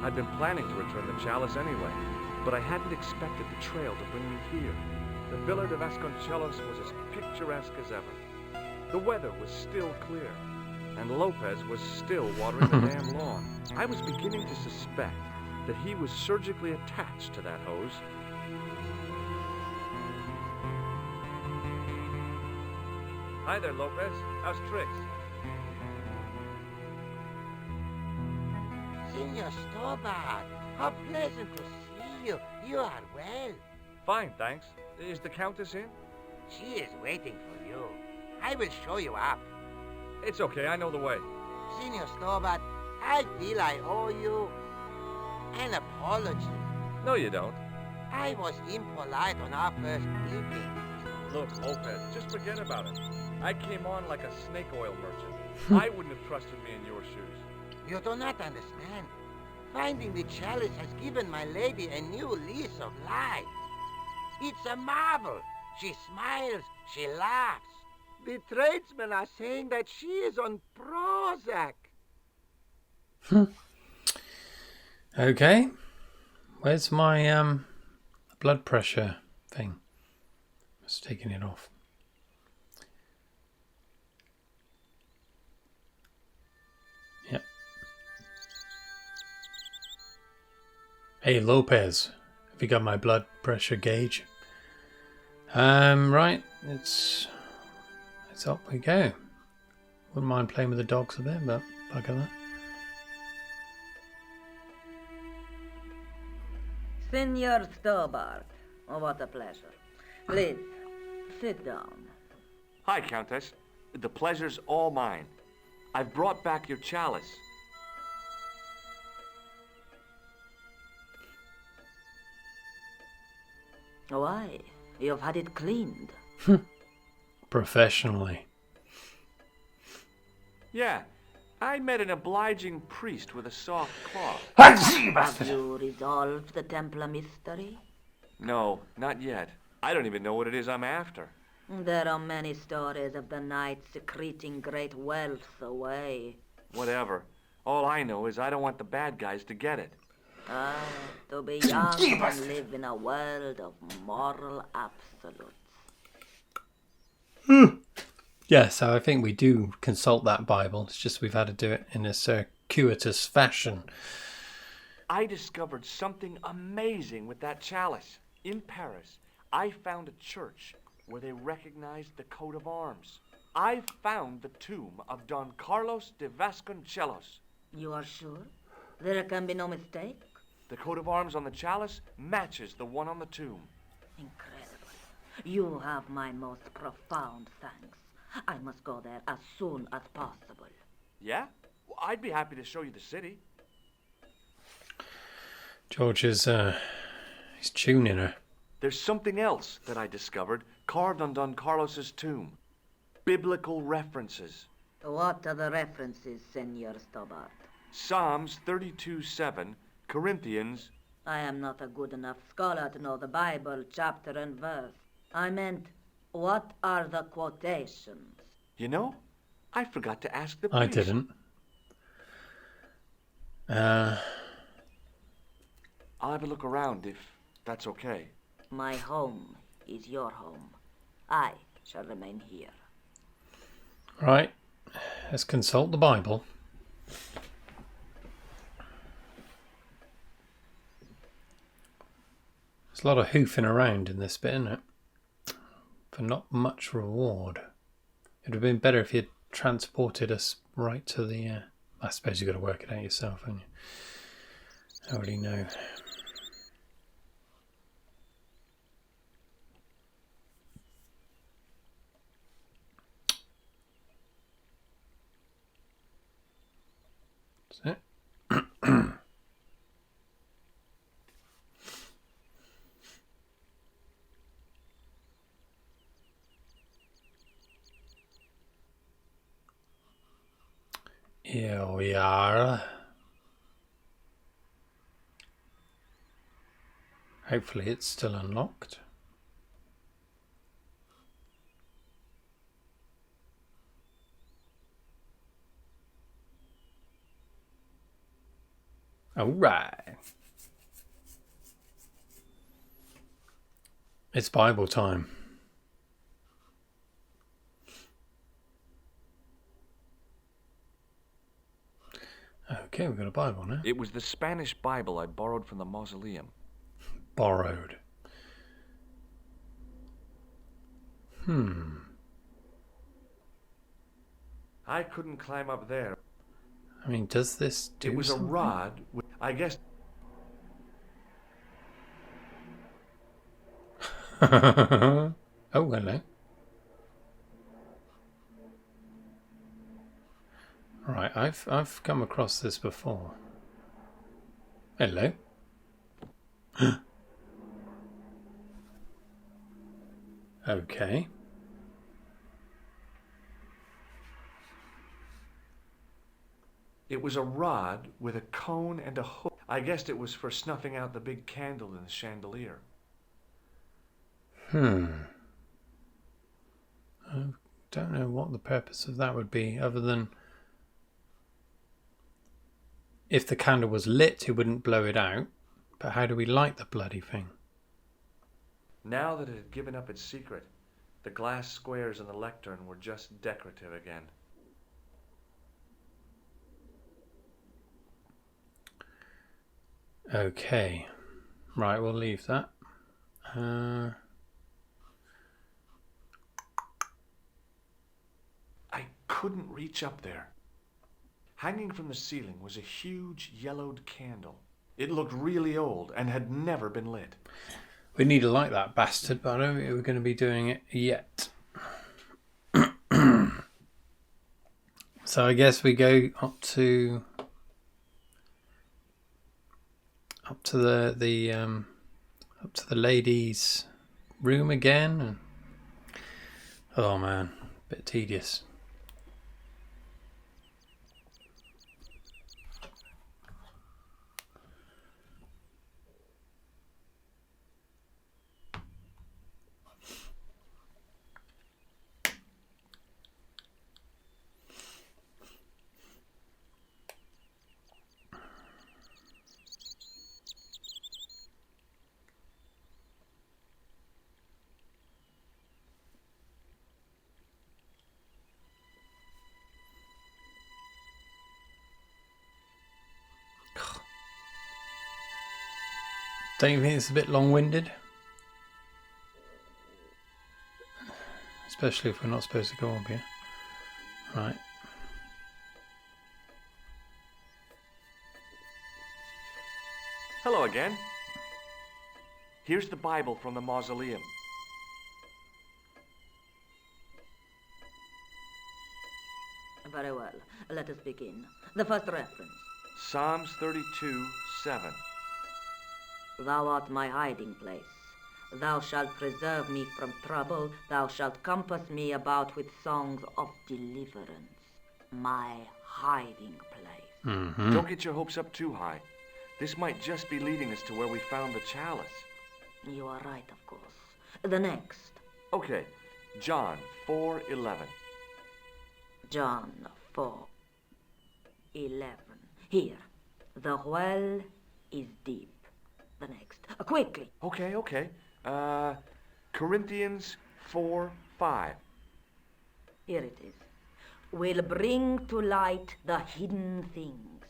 I'd been planning to return the chalice anyway, but I hadn't expected the trail to bring me here. The Villa de Vasconcelos was as picturesque as ever. The weather was still clear, and Lopez was still watering the damn lawn. I was beginning to suspect that he was surgically attached to that hose. Hi there, Lopez. How's tricks? Senor Stobart, how pleasant to see you. You are well. Fine, thanks. Is the Countess in? She is waiting for you. I will show you up. It's okay, I know the way. Senor Stobart, I feel I owe you an apology. No, you don't. I was impolite on our first meeting. Look, Lopez, just forget about it. I came on like a snake oil merchant. I wouldn't have trusted me in your shoes. You do not understand. Finding the chalice has given my lady a new lease of life. It's a marvel. She smiles, she laughs. The tradesmen are saying that she is on Prozac. Okay. Where's my blood pressure thing? Just taking it off. Yep. Hey Lopez, have you got my blood pressure gauge? Right, it's up we go. Wouldn't mind playing with the dogs a bit, but bugger that. Senor Stobart, oh, what a pleasure. Please, sit down. Hi, Countess. The pleasure's all mine. I've brought back your chalice. Why? You've had it cleaned. Professionally. Yeah, I met an obliging priest with a soft claw. Have you resolved the Templar mystery? No, not yet. I don't even know what it is I'm after. There are many stories of the knight secreting great wealth away. Whatever. All I know is I don't want the bad guys to get it. To be young and live in a world of moral absolutes. Yeah, so I think we do consult that Bible. It's just we've had to do it in a circuitous fashion. I discovered something amazing with that chalice. In Paris, I found a church where they recognized the coat of arms. I found the tomb of Don Carlos de Vasconcelos. You are sure? There can be no mistake? The coat of arms on the chalice matches the one on the tomb. Incredible. You have my most profound thanks. I must go there as soon as possible. Yeah? Well, I'd be happy to show you the city. George is, he's tuning her. There's something else that I discovered carved on Don Carlos's tomb. Biblical references. What are the references, Senor Stobart? Psalms 32:7, Corinthians. I am not a good enough scholar to know the Bible, chapter and verse. I meant, what are the quotations? You know, I forgot to ask the I priest. didn't. I'll have a look around if that's okay. My home is your home. I shall remain here. Right, let's consult the Bible. There's a lot of hoofing around in this bit, isn't it? For not much reward. It would have been better if you'd transported us right to the... I suppose you've got to work it out yourself, haven't you? I already know. That's it. Here we are. Hopefully it's still unlocked. All right. It's Bible time. Okay, we've got a Bible now. It was the Spanish Bible I borrowed from the mausoleum. Borrowed. I couldn't climb up there. I mean, does this do It was something? a rod with, I guess... Oh, hello. Right, I've come across this before. Hello. Okay. It was a rod with a cone and a hook. I guessed it was for snuffing out the big candle in the chandelier. don't know what the purpose of that would be, other than if the candle was lit, it wouldn't blow it out. But how do we light the bloody thing? Now that it had given up its secret, the glass squares in the lectern were just decorative again. Okay. Right, we'll leave that. I couldn't reach up there. Hanging from the ceiling was a huge yellowed candle. It looked really old and had never been lit. We need to light that bastard, but I don't think we're going to be doing it yet. So I guess we go up to the ladies' room again. And, oh man, a bit tedious. Don't you think it's a bit long-winded? Especially if we're not supposed to go up here. Right. Hello again. Here's the Bible from the mausoleum. Very well. Let us begin. The first reference. Psalms 32:7. Thou art my hiding place. Thou shalt preserve me from trouble. Thou shalt compass me about with songs of deliverance. My hiding place. Mm-hmm. Don't get your hopes up too high. This might just be leading us to where we found the chalice. You are right, of course. The next. Okay, John 4:11. John 4:11. Here. The well is deep. The next. Quickly. Okay. Corinthians 4:5. Here it is. Will bring to light the hidden things.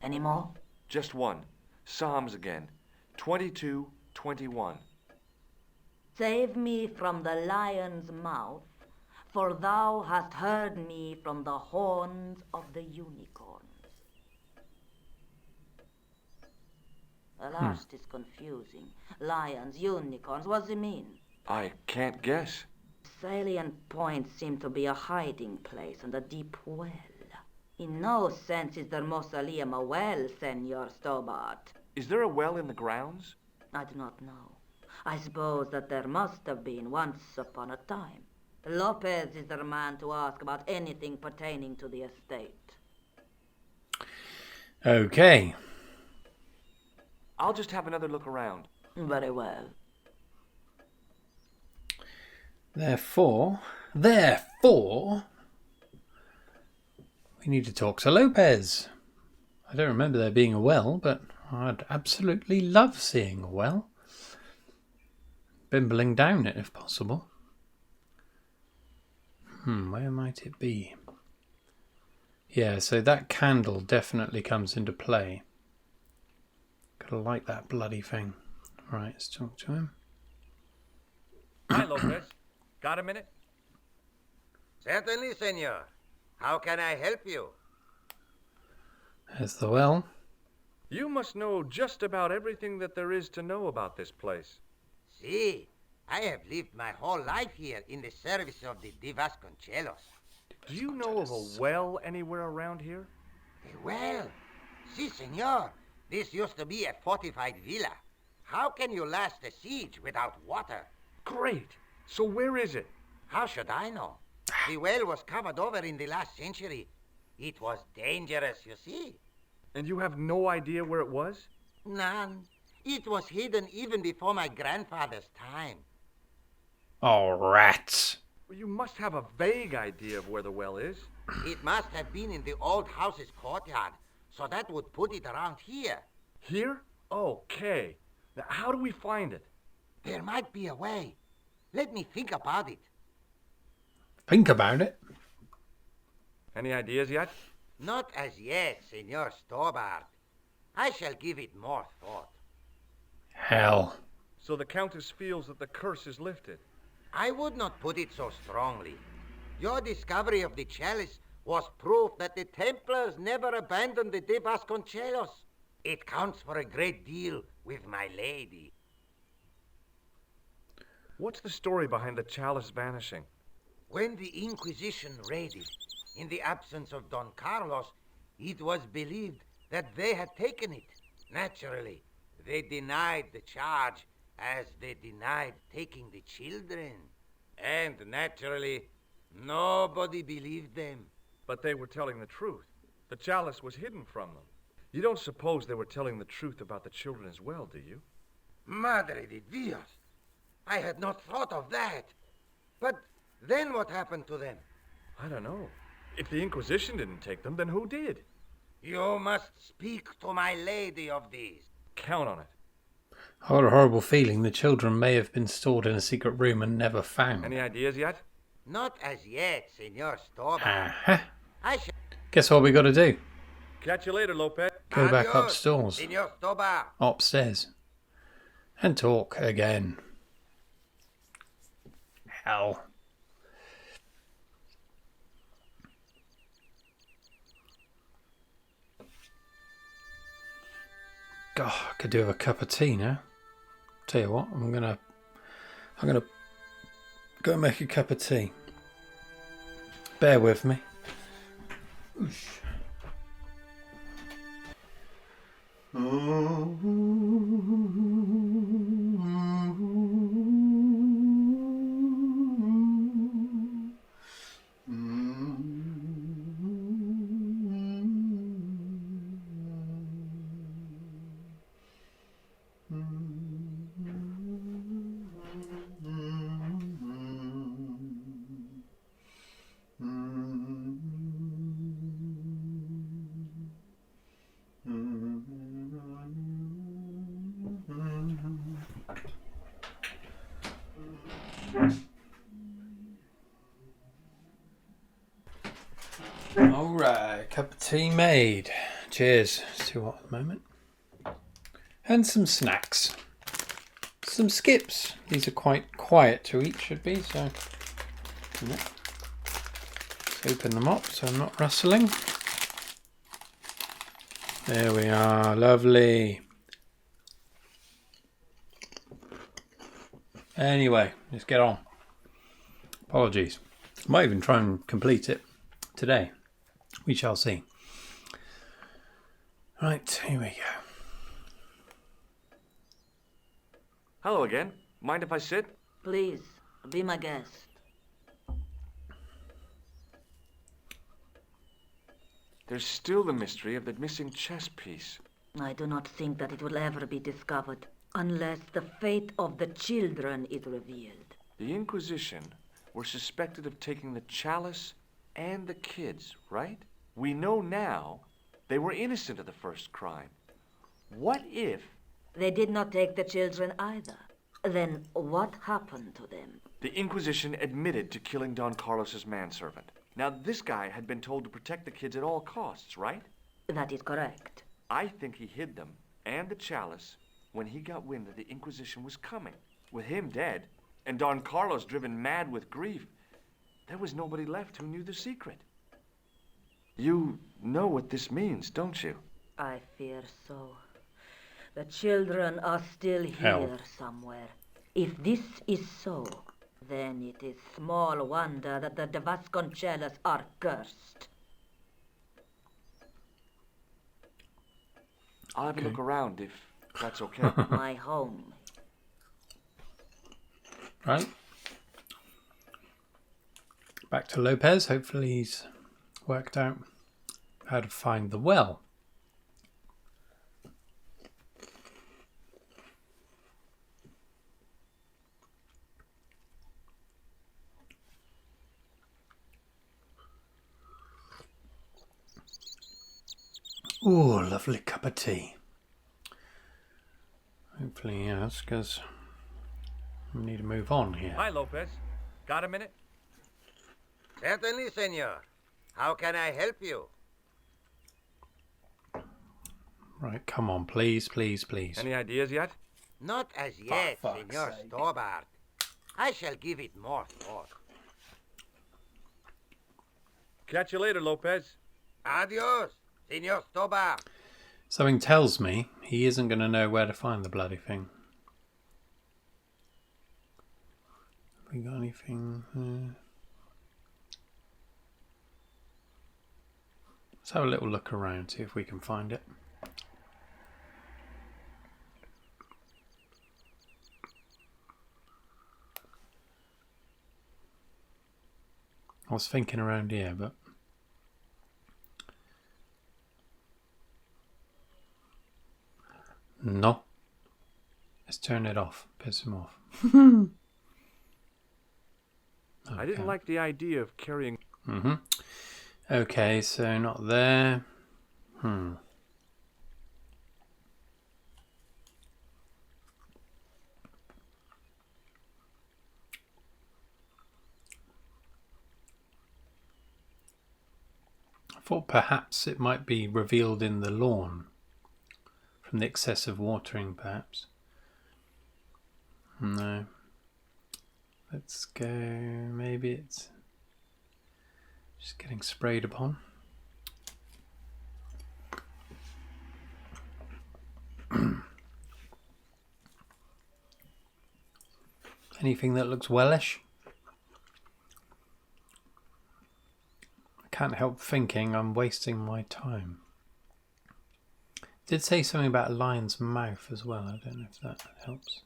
Any more? Just one. Psalms again. 22:21. Save me from the lion's mouth, for thou hast heard me from the horns of the unicorns. The last is confusing. Lions, unicorns, what does it mean? I can't guess. Salient points seem to be a hiding place and a deep well. In no sense is the mausoleum a well, Senor Stobart. Is there a well in the grounds? I do not know. I suppose that there must have been once upon a time. Lopez is the man to ask about anything pertaining to the estate. Okay. I'll just have another look around. Very well. Therefore, we need to talk to Lopez. I don't remember there being a well, but I'd absolutely love seeing a well. Bimbling down it if possible. Where might it be? Yeah, so that candle definitely comes into play. Gotta light that bloody thing. Right, let's talk to him. Hi, Lopez. Got a minute? Certainly, senor. How can I help you? There's the well. You must know just about everything that there is to know about this place. See, I have lived my whole life here in the service of the Vasconcelos. Do you know of a well anywhere around here? Well, si, senor. This used to be a fortified villa. How can you last a siege without water? Great. So where is it? How should I know? The well was covered over in the last century. It was dangerous, you see. And you have no idea where it was? None. It was hidden even before my grandfather's time. Oh, rats. You must have a vague idea of where the well is. It must have been in the old house's courtyard, so that would put it around here. Here? Okay. Now, how do we find it? There might be a way. Let me think about it. Think about it. Any ideas yet? Not as yet, Senor Stobart. I shall give it more thought. Hell. So the Countess feels that the curse is lifted. I would not put it so strongly. Your discovery of the chalice was proof that the Templars never abandoned the De Vasconcelos. It counts for a great deal with my lady. What's the story behind the Chalice Vanishing? When the Inquisition raided, in the absence of Don Carlos, it was believed that they had taken it. Naturally, they denied the charge as they denied taking the children. And naturally, nobody believed them. But they were telling the truth. The chalice was hidden from them. You don't suppose they were telling the truth about the children as well, do you? Madre de Dios! I had not thought of that. But then what happened to them? I don't know. If the Inquisition didn't take them, then who did? You must speak to my lady of these. Count on it. I got a horrible feeling the children may have been stored in a secret room and never found. Any ideas yet? Not as yet, Senor Stobart. Uh-huh. I shall... Guess what we got to do? Catch you later, Lopez. Go back Adios, upstairs. Senor Stobart. Upstairs. And talk again. Hell. God, I could do with a cup of tea now. Tell you what, I'm gonna go make a cup of tea. Bear with me. Oosh. Alright, cup of tea made. Cheers. It's too hot at the moment. And some snacks. Some skips. These are quite quiet to eat, should be, so yeah. Let's open them up so I'm not rustling. There we are, lovely. Anyway, let's get on. Apologies. Might even try and complete it today. We shall see. Right, here we go. Hello again. Mind if I sit? Please, be my guest. There's still the mystery of the missing chess piece. I do not think that it will ever be discovered unless the fate of the children is revealed. The Inquisition were suspected of taking the chalice and the kids, right? We know now they were innocent of the first crime. What if... They did not take the children either. Then what happened to them? The Inquisition admitted to killing Don Carlos's manservant. Now, this guy had been told to protect the kids at all costs, right? That is correct. I think he hid them and the chalice when he got wind that the Inquisition was coming. With him dead, and Don Carlos driven mad with grief, there was nobody left who knew the secret. You know what this means, don't you? I fear so. The children are still here Hell. somewhere. If this is so, then it is small wonder that the De Vasconcelos are cursed. I'll have a look around if that's okay. My home. Right. Back to Lopez. Hopefully he's worked out how to find the well. Ooh, lovely cup of tea. Hopefully, yes, because we need to move on here. Hi, Lopez. Got a minute? Certainly, senor. How can I help you? Right, come on, please, please, please. Any ideas yet? Not as yet, fuck's Senor sake. Stobart. I shall give it more thought. Catch you later, Lopez. Adios, Senor Stobart. Something tells me he isn't going to know where to find the bloody thing. Have we got anything? Let's have a little look around, see if we can find it. I was thinking around here, but no. Let's turn it off. Piss him off. I didn't like the idea of carrying... Okay, so not there. I thought perhaps it might be revealed in the lawn from the excessive watering, perhaps. No. Let's go. Maybe it's just getting sprayed upon. Anything that looks wellish? I can't help thinking I'm wasting my time. Did say something about a lion's mouth as well. I don't know if that helps.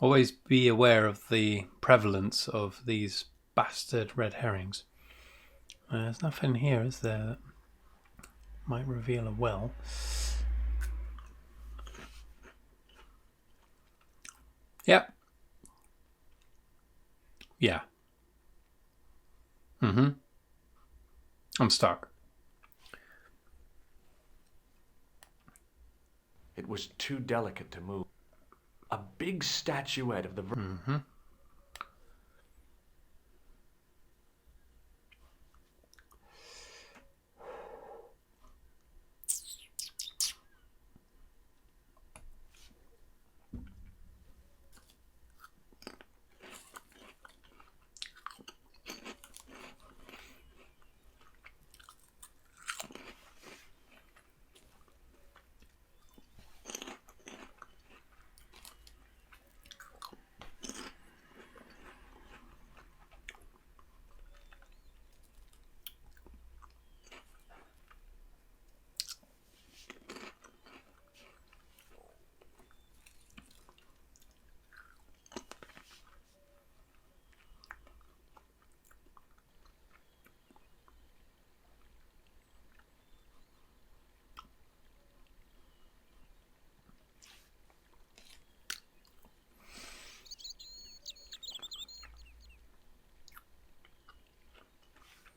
Always be aware of the prevalence of these bastard red herrings. There's nothing here, is there, that might reveal a well? Yep. Yeah. I'm stuck. It was too delicate to move. A big statuette of the...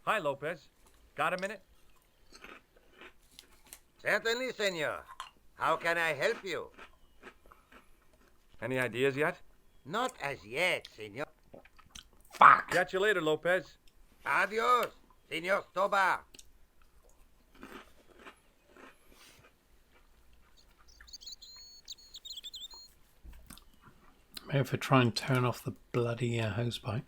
Hi, Lopez. Got a minute? Certainly, senor. How can I help you? Any ideas yet? Not as yet, senor. Fuck! Catch you later, Lopez. Adios, Senor Stobart. Maybe if I try and turn off the bloody hose pipe.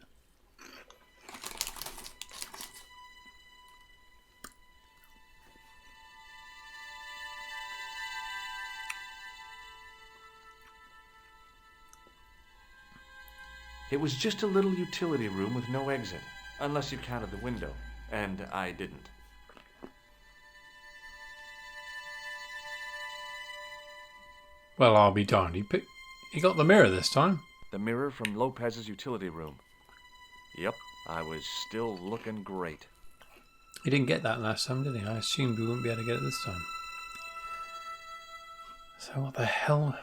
It was just a little utility room with no exit, unless you counted the window, and I didn't. Well, I'll be darned. He got the mirror this time. The mirror from Lopez's utility room. Yep, I was still looking great. He didn't get that last time, did he? I assumed we wouldn't be able to get it this time. So what the hell?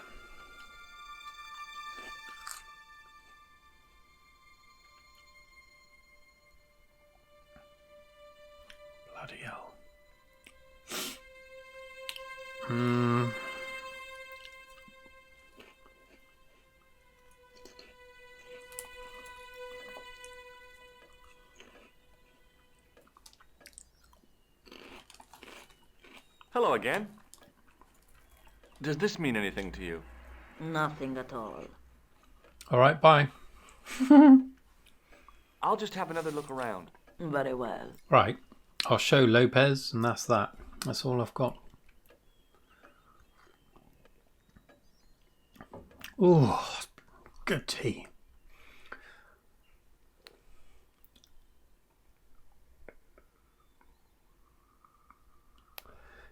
Bloody hell. Hello again. Does this mean anything to you? Nothing at all. All right, bye. I'll just have another look around. Very well. Right, I'll show Lopez, and that's that. That's all I've got. Ooh, good tea.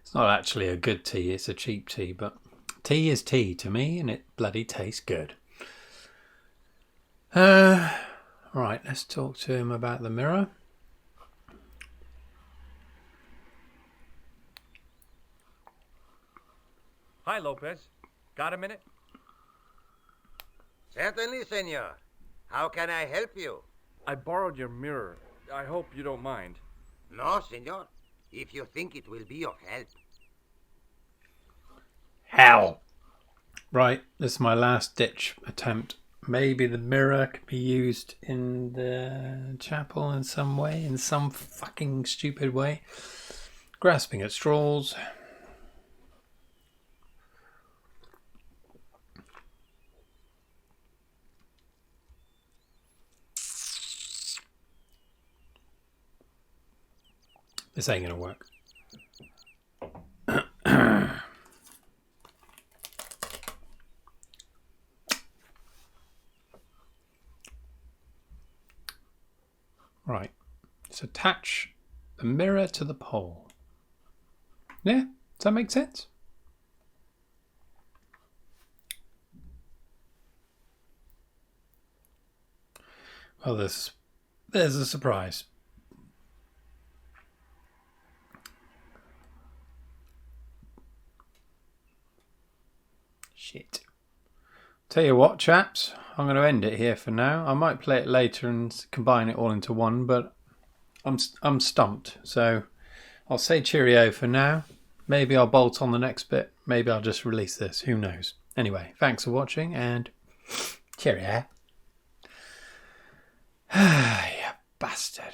It's not actually a good tea, it's a cheap tea, but tea is tea to me, and it bloody tastes good. Right, let's talk to him about the mirror. Hi, Lopez. Got a minute? Certainly, senor. How can I help you? I borrowed your mirror. I hope you don't mind. No, senor. If you think it will be of help. Hell. Right, this is my last ditch attempt. Maybe the mirror could be used in the chapel in some way, in some fucking stupid way. Grasping at straws. This ain't gonna work. Right, let's attach the mirror to the pole. Yeah, does that make sense? Well, there's a surprise. Shit. Tell you what, chaps, I'm going to end it here for now. I might play it later and combine it all into one, but I'm stumped. So I'll say cheerio for now. Maybe I'll bolt on the next bit. Maybe I'll just release this. Who knows? Anyway, thanks for watching and cheerio. You bastard.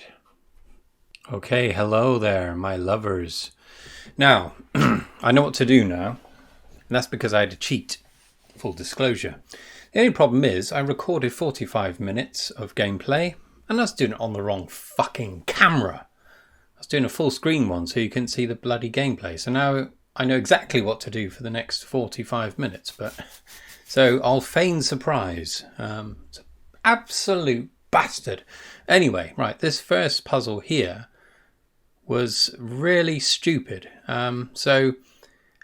Okay, hello there, my lovers. Now, I know what to do now. And that's because I had to cheat. Full disclosure. The only problem is I recorded 45 minutes of gameplay and I was doing it on the wrong fucking camera. I was doing a full screen one so you couldn't see the bloody gameplay. So now I know exactly what to do for the next 45 minutes. So I'll feign surprise. It's an absolute bastard. Anyway, right, this first puzzle here was really stupid. So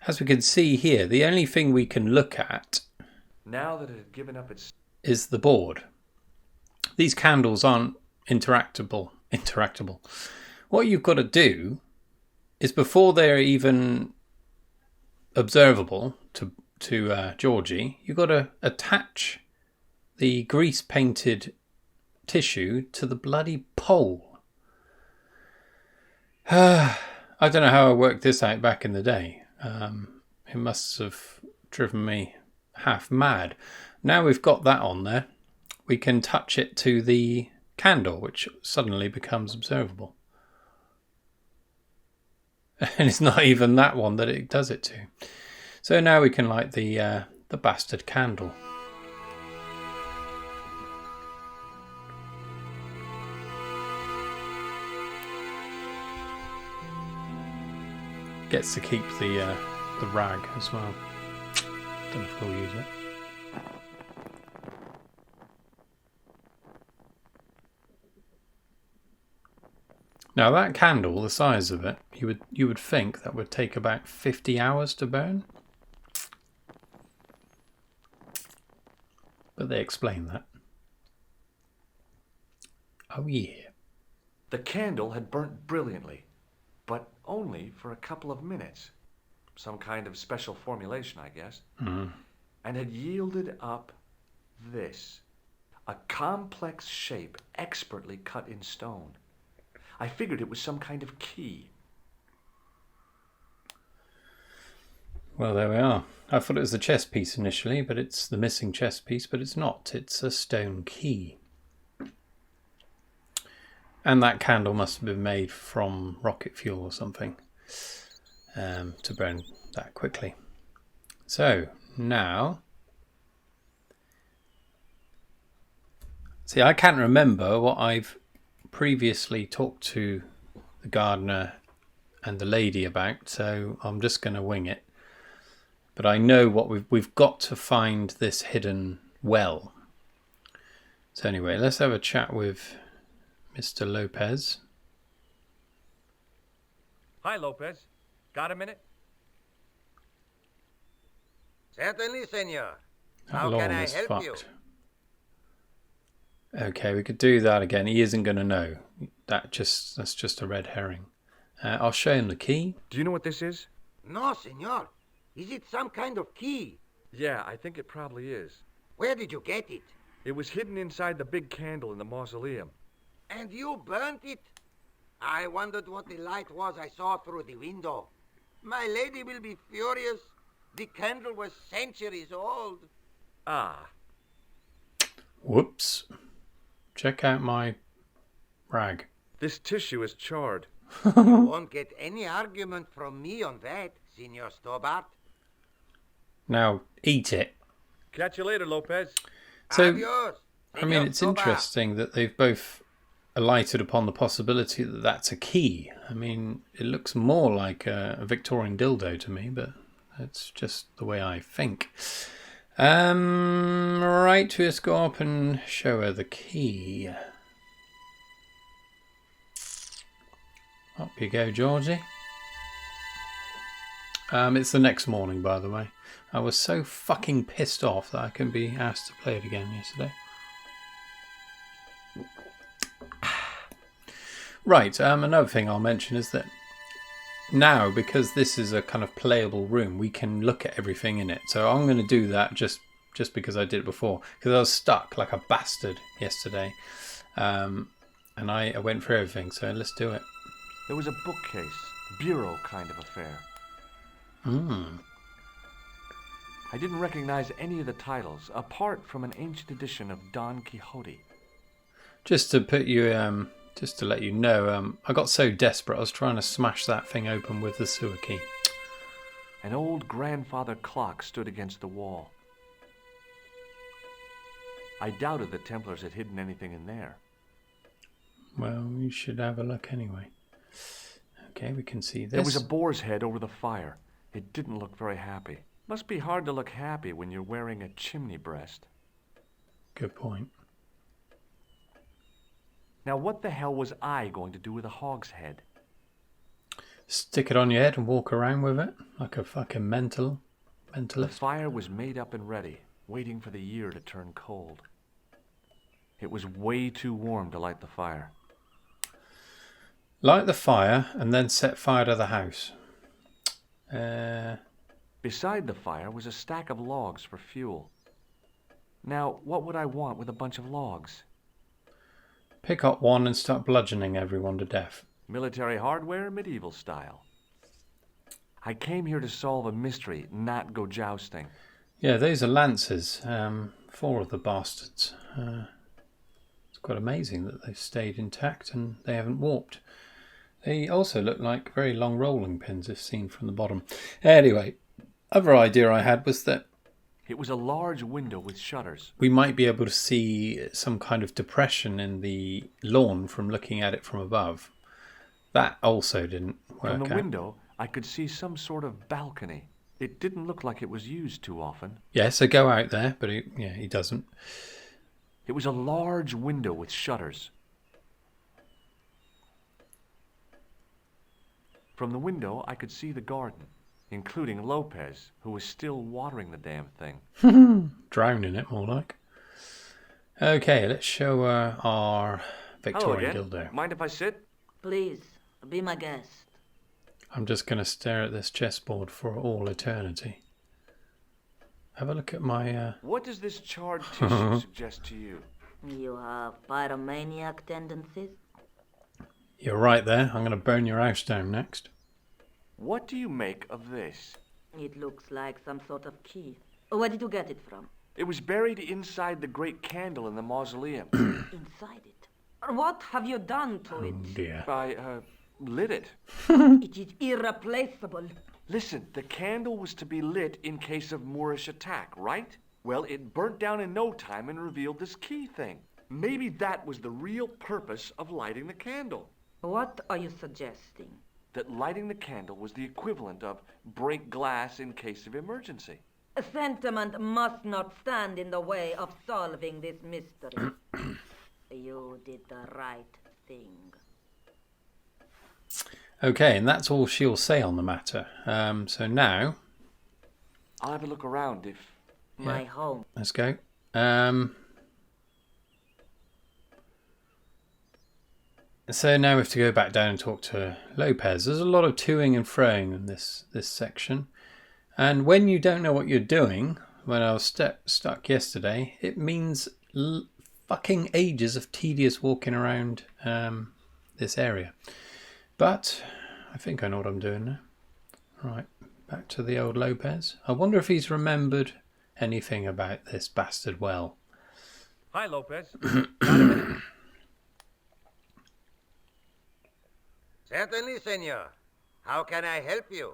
as we can see here, the only thing we can look at Now that it had given up its... is the board. These candles aren't interactable. What you've got to do is before they're even observable to Georgie, you've got to attach the grease painted tissue to the bloody pole. I don't know how I worked this out back in the day. It must have driven me half mad. Now we've got that on there, we can touch it to the candle, which suddenly becomes observable. And it's not even that one that it does it to. So now we can light the bastard candle. Gets to keep the rag as well. Don't know if we'll use it. Now that candle, the size of it, you would think that would take about 50 hours to burn. But they explain that. Oh yeah. The candle had burnt brilliantly, but only for a couple of minutes. Some kind of special formulation, I guess. Mm. And had yielded up this. A complex shape expertly cut in stone. I figured it was some kind of key. Well, there we are. I thought it was the chess piece initially, but it's the missing chess piece, but it's not. It's a stone key. And that candle must have been made from rocket fuel or something to burn that quickly. So, now... See, I can't remember what I've previously talked to the gardener and the lady about, so I'm just going to wing it. But I know what we've got to find this hidden well. So anyway, let's have a chat with Mr. Lopez. Hi, Lopez. Got a minute? Certainly, senor. That How lawn can I is help you? fucked. Okay, we could do that again. He isn't going to know. That's just a red herring. I'll show him the key. Do you know what this is? No, senor. Is it some kind of key? Yeah, I think it probably is. Where did you get it? It was hidden inside the big candle in the mausoleum. And you burnt it? I wondered what the light was I saw through the window. My lady will be furious. The candle was centuries old. Ah. Whoops. Check out my rag. This tissue is charred. You won't get any argument from me on that, Senor Stobart. Now, eat it. Catch you later, Lopez. So, Adios, I mean, Senor it's Stobart. interesting that they've both alighted upon the possibility that that's a key. I mean, it looks more like a Victorian dildo to me, but that's just the way I think. Right, let's go up and show her the key. Up you go, Georgie. It's the next morning, by the way. I was so fucking pissed off that I couldn't be asked to play it again yesterday. Right, another thing I'll mention is that now, because this is a kind of playable room, we can look at everything in it. So I'm going to do that just because I did it before. Because I was stuck like a bastard yesterday. And I went through everything, so let's do it. There was a bookcase, bureau kind of affair. I didn't recognize any of the titles, apart from an ancient edition of Don Quixote. Just to put you, just to let you know, I got so desperate I was trying to smash that thing open with the sewer key. An old grandfather clock stood against the wall. I doubted the Templars had hidden anything in there. Well, you should have a look anyway. Okay, we can see this. There was a boar's head over the fire. It didn't look very happy. Must be hard to look happy when you're wearing a chimney breast. Good point. Now what the hell was I going to do with a hog's head? Stick it on your head and walk around with it like a fucking mentalist. The fire was made up and ready, waiting for the year to turn cold. It was way too warm to light the fire. Light the fire and then set fire to the house. Beside the fire was a stack of logs for fuel. Now, what would I want with a bunch of logs? Pick up one and start bludgeoning everyone to death. Military hardware, medieval style. I came here to solve a mystery, not go jousting. Yeah, those are lances. 4 of the bastards. It's quite amazing that they've stayed intact and they haven't warped. They also look like very long rolling pins if seen from the bottom. Anyway, other idea I had was that it was a large window with shutters. We might be able to see some kind of depression in the lawn from looking at it from above. That also didn't work out. From the window, I could see some sort of balcony. It didn't look like it was used too often. Yeah, so go out there, but he doesn't. It was a large window with shutters. From the window, I could see the garden, including Lopez, who was still watering the damn thing. Drowning it, more like. Okay, let's show our Victorian Hello again. dildo. Mind if I sit? Please, be my guest. I'm just going to stare at this chessboard for all eternity. Have a look at my... What does this charred tissue suggest to you? You have pyromaniac tendencies? You're right there. I'm going to burn your house down next. What do you make of this? It looks like some sort of key. Where did you get it from? It was buried inside the great candle in the mausoleum. Inside it. What have you done to Oh it? dear. I lit it. It is irreplaceable. Listen, the candle was to be lit in case of Moorish attack, right? Well, it burnt down in no time and revealed this key thing. Maybe that was the real purpose of lighting the candle. What are you suggesting? That lighting the candle was the equivalent of break glass in case of emergency. Sentiment must not stand in the way of solving this mystery. You did the right thing. Okay, and that's all she'll say on the matter. So now, I'll have a look around if... My home. let's go. So now we have to go back down and talk to Lopez. There's a lot of toing and froing in this section. And when you don't know what you're doing, when I was stuck yesterday, it means fucking ages of tedious walking around this area. But I think I know what I'm doing now. Right, back to the old Lopez. I wonder if he's remembered anything about this bastard well. Hi, Lopez. Certainly, senor. How can I help you?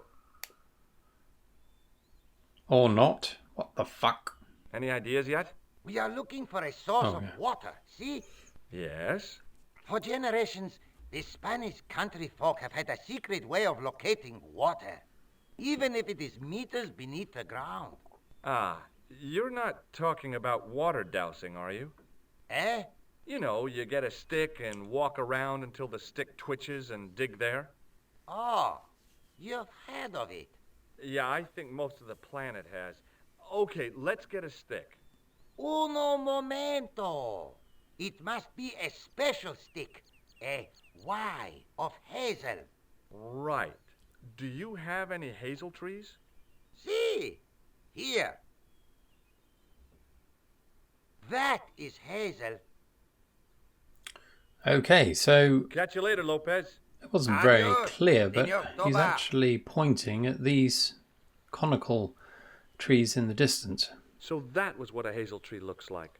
Or not. What the fuck? Any ideas yet? We are looking for a source of water, see? Yes. For generations, the Spanish country folk have had a secret way of locating water, even if it is meters beneath the ground. Ah, you're not talking about water dousing, are you? Eh? You know, you get a stick and walk around until the stick twitches and dig there. Oh, you've heard of it. Yeah, I think most of the planet has. Okay, let's get a stick. Uno momento. It must be a special stick. A Y of hazel. Right. Do you have any hazel trees? See, here. That is hazel. Okay, so Catch you later, Lopez. it wasn't very Adios, clear, but Senor he's Toba. actually pointing at these conical trees in the distance. So that was what a hazel tree looks like.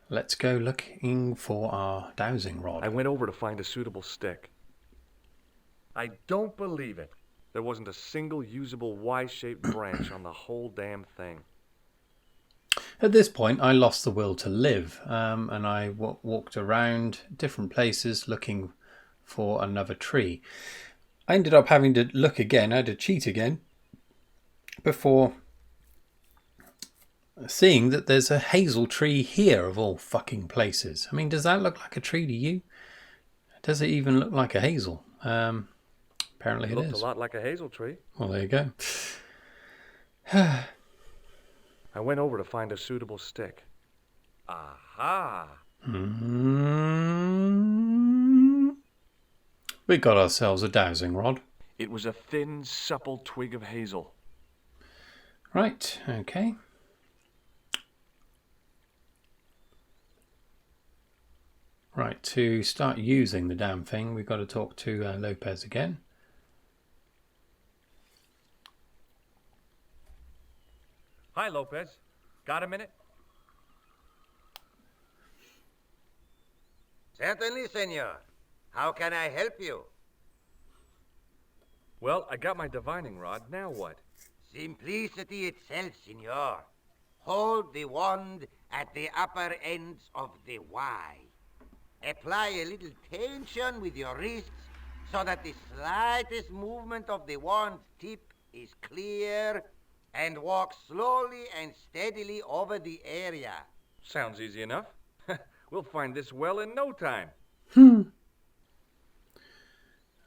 Let's go looking for our dowsing rod. I went over to find a suitable stick. I don't believe it. There wasn't a single usable Y-shaped branch on the whole damn thing. At this point, I lost the will to live, and I walked around different places looking for another tree. I ended up having to look again. I had to cheat again before seeing that there's a hazel tree here of all fucking places. I mean, does that look like a tree to you? Does it even look like a hazel? Apparently it looked is. a lot like a hazel tree. Well, there you go. I went over to find a suitable stick. Aha! We got ourselves a dowsing rod. It was a thin, supple twig of hazel. Right, okay. Right, to start using the damn thing, we've got to talk to Lopez again. Hi, Lopez. Got a minute? Certainly, senor. How can I help you? Well, I got my divining rod. Now what? Simplicity itself, senor. Hold the wand at the upper ends of the Y. Apply a little tension with your wrists so that the slightest movement of the wand's tip is clear, and walk slowly and steadily over the area. Sounds easy enough. We'll find this well in no time.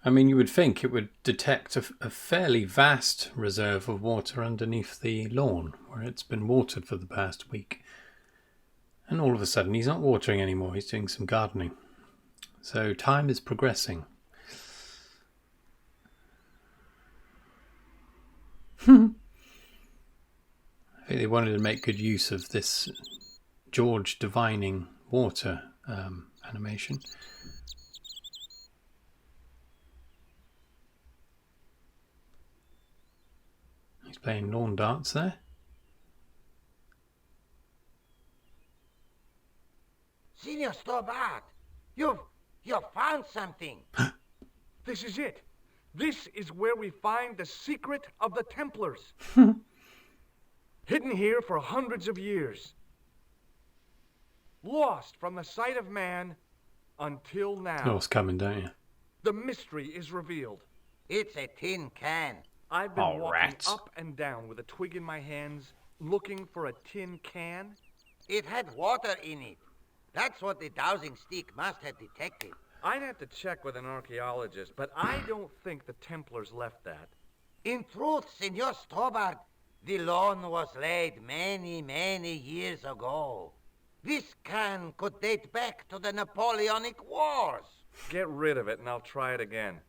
I mean, you would think it would detect a fairly vast reserve of water underneath the lawn, where it's been watered for the past week. And all of a sudden, he's not watering anymore, he's doing some gardening. So time is progressing. I think they wanted to make good use of this George divining water animation. He's playing lawn darts there. Signor Stobart, you've found something. This is it. This is where we find the secret of the Templars. Hidden here for hundreds of years. Lost from the sight of man until now. Yours coming, don't you? The mystery is revealed. It's a tin can. I've been walking rats. up and down with a twig in my hands, looking for a tin can. It had water in it. That's what the dowsing stick must have detected. I'd have to check with an archaeologist, but I don't think the Templars left that. In truth, Signor Stobart, the loan was laid many, many years ago. This can could date back to the Napoleonic Wars. Get rid of it and I'll try it again.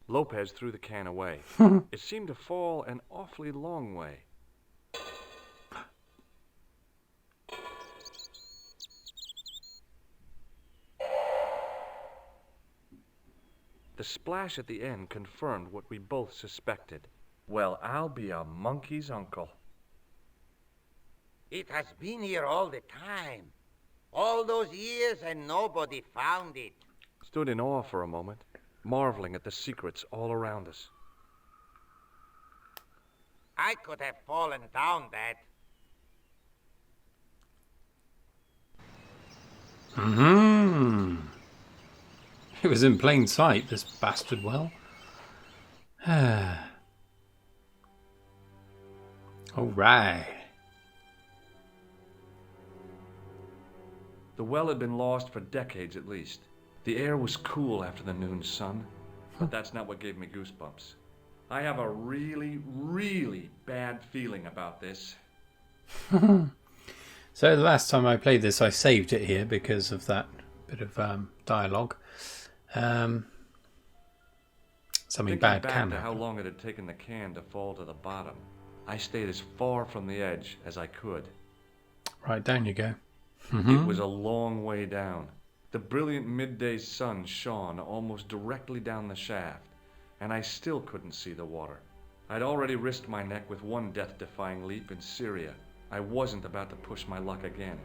Lopez threw the can away. It seemed to fall an awfully long way. The splash at the end confirmed what we both suspected. Well, I'll be a monkey's uncle. It has been here all the time. All those years and nobody found it. Stood in awe for a moment, marveling at the secrets all around us. I could have fallen down that. It was in plain sight, this bastard well. Alright. The well had been lost for decades at least. The air was cool after the noon sun, but that's not what gave me goosebumps. I have a really, really bad feeling about this. So the last time I played this, I saved it here because of that bit of dialogue. Something Thinking bad back can to how happen. long it had taken the can to fall to the bottom, I stayed as far from the edge as I could. Right, down you go. It was a long way down. The brilliant midday sun shone almost directly down the shaft, and I still couldn't see the water. I'd already risked my neck with one death-defying leap in Syria. I wasn't about to push my luck again.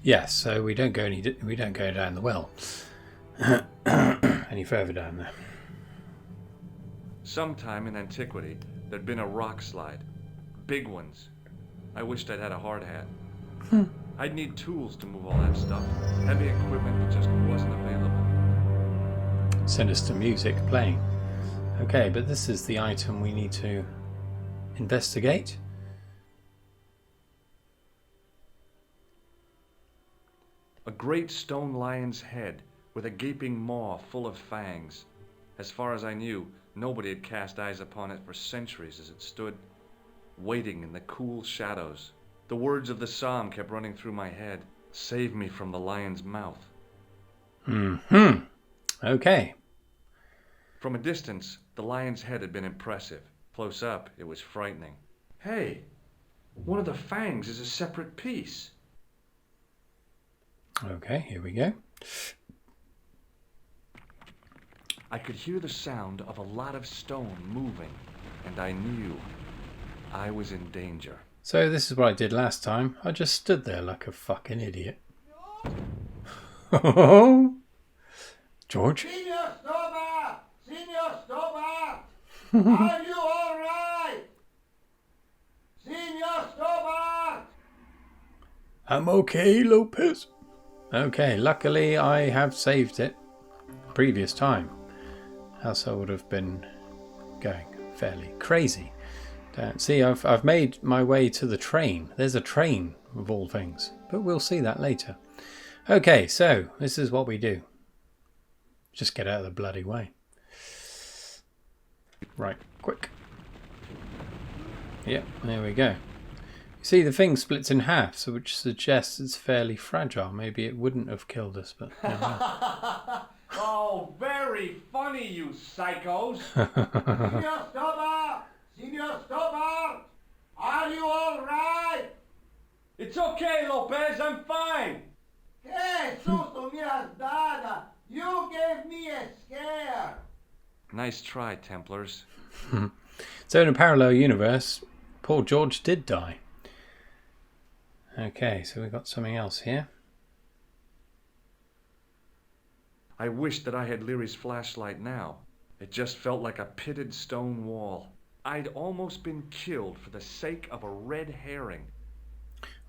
Yes, so we don't go down the well any further down there. Sometime in antiquity, there'd been a rock slide. Big ones. I wished I'd had a hard hat. I'd need tools to move all that stuff. Heavy equipment just wasn't available. Sinister music playing. Okay, but this is the item we need to investigate. A great stone lion's head with a gaping maw full of fangs. As far as I knew, nobody had cast eyes upon it for centuries as it stood, waiting in the cool shadows. The words of the psalm kept running through my head. Save me from the lion's mouth. Okay. From a distance, the lion's head had been impressive. Close up, it was frightening. Hey, one of the fangs is a separate piece. Okay, here we go. I could hear the sound of a lot of stone moving, and I knew I was in danger. So this is what I did last time. I just stood there like a fucking idiot. George? Signor Stobart! Signor Stobart! Are you all right? Signor Stobart! I'm okay, Lopez. Okay, luckily I have saved it previous time. Else I would have been going fairly crazy. See, I've made my way to the train. There's a train of all things, but we'll see that later. Okay, so this is what we do. Just get out of the bloody way. Right, quick. Yep, there we go. You see, the thing splits in half, so which suggests it's fairly fragile. Maybe it wouldn't have killed us, but you know. Oh, very funny, you psychos. Signor Stobart! Signor Stobart! Are you all right? It's okay, Lopez, I'm fine. Que susto me has dado! You gave me a scare! Nice try, Templars. So in a parallel universe, poor George did die. Okay, so we've got something else here. I wish that I had Leary's flashlight now. It just felt like a pitted stone wall. I'd almost been killed for the sake of a red herring.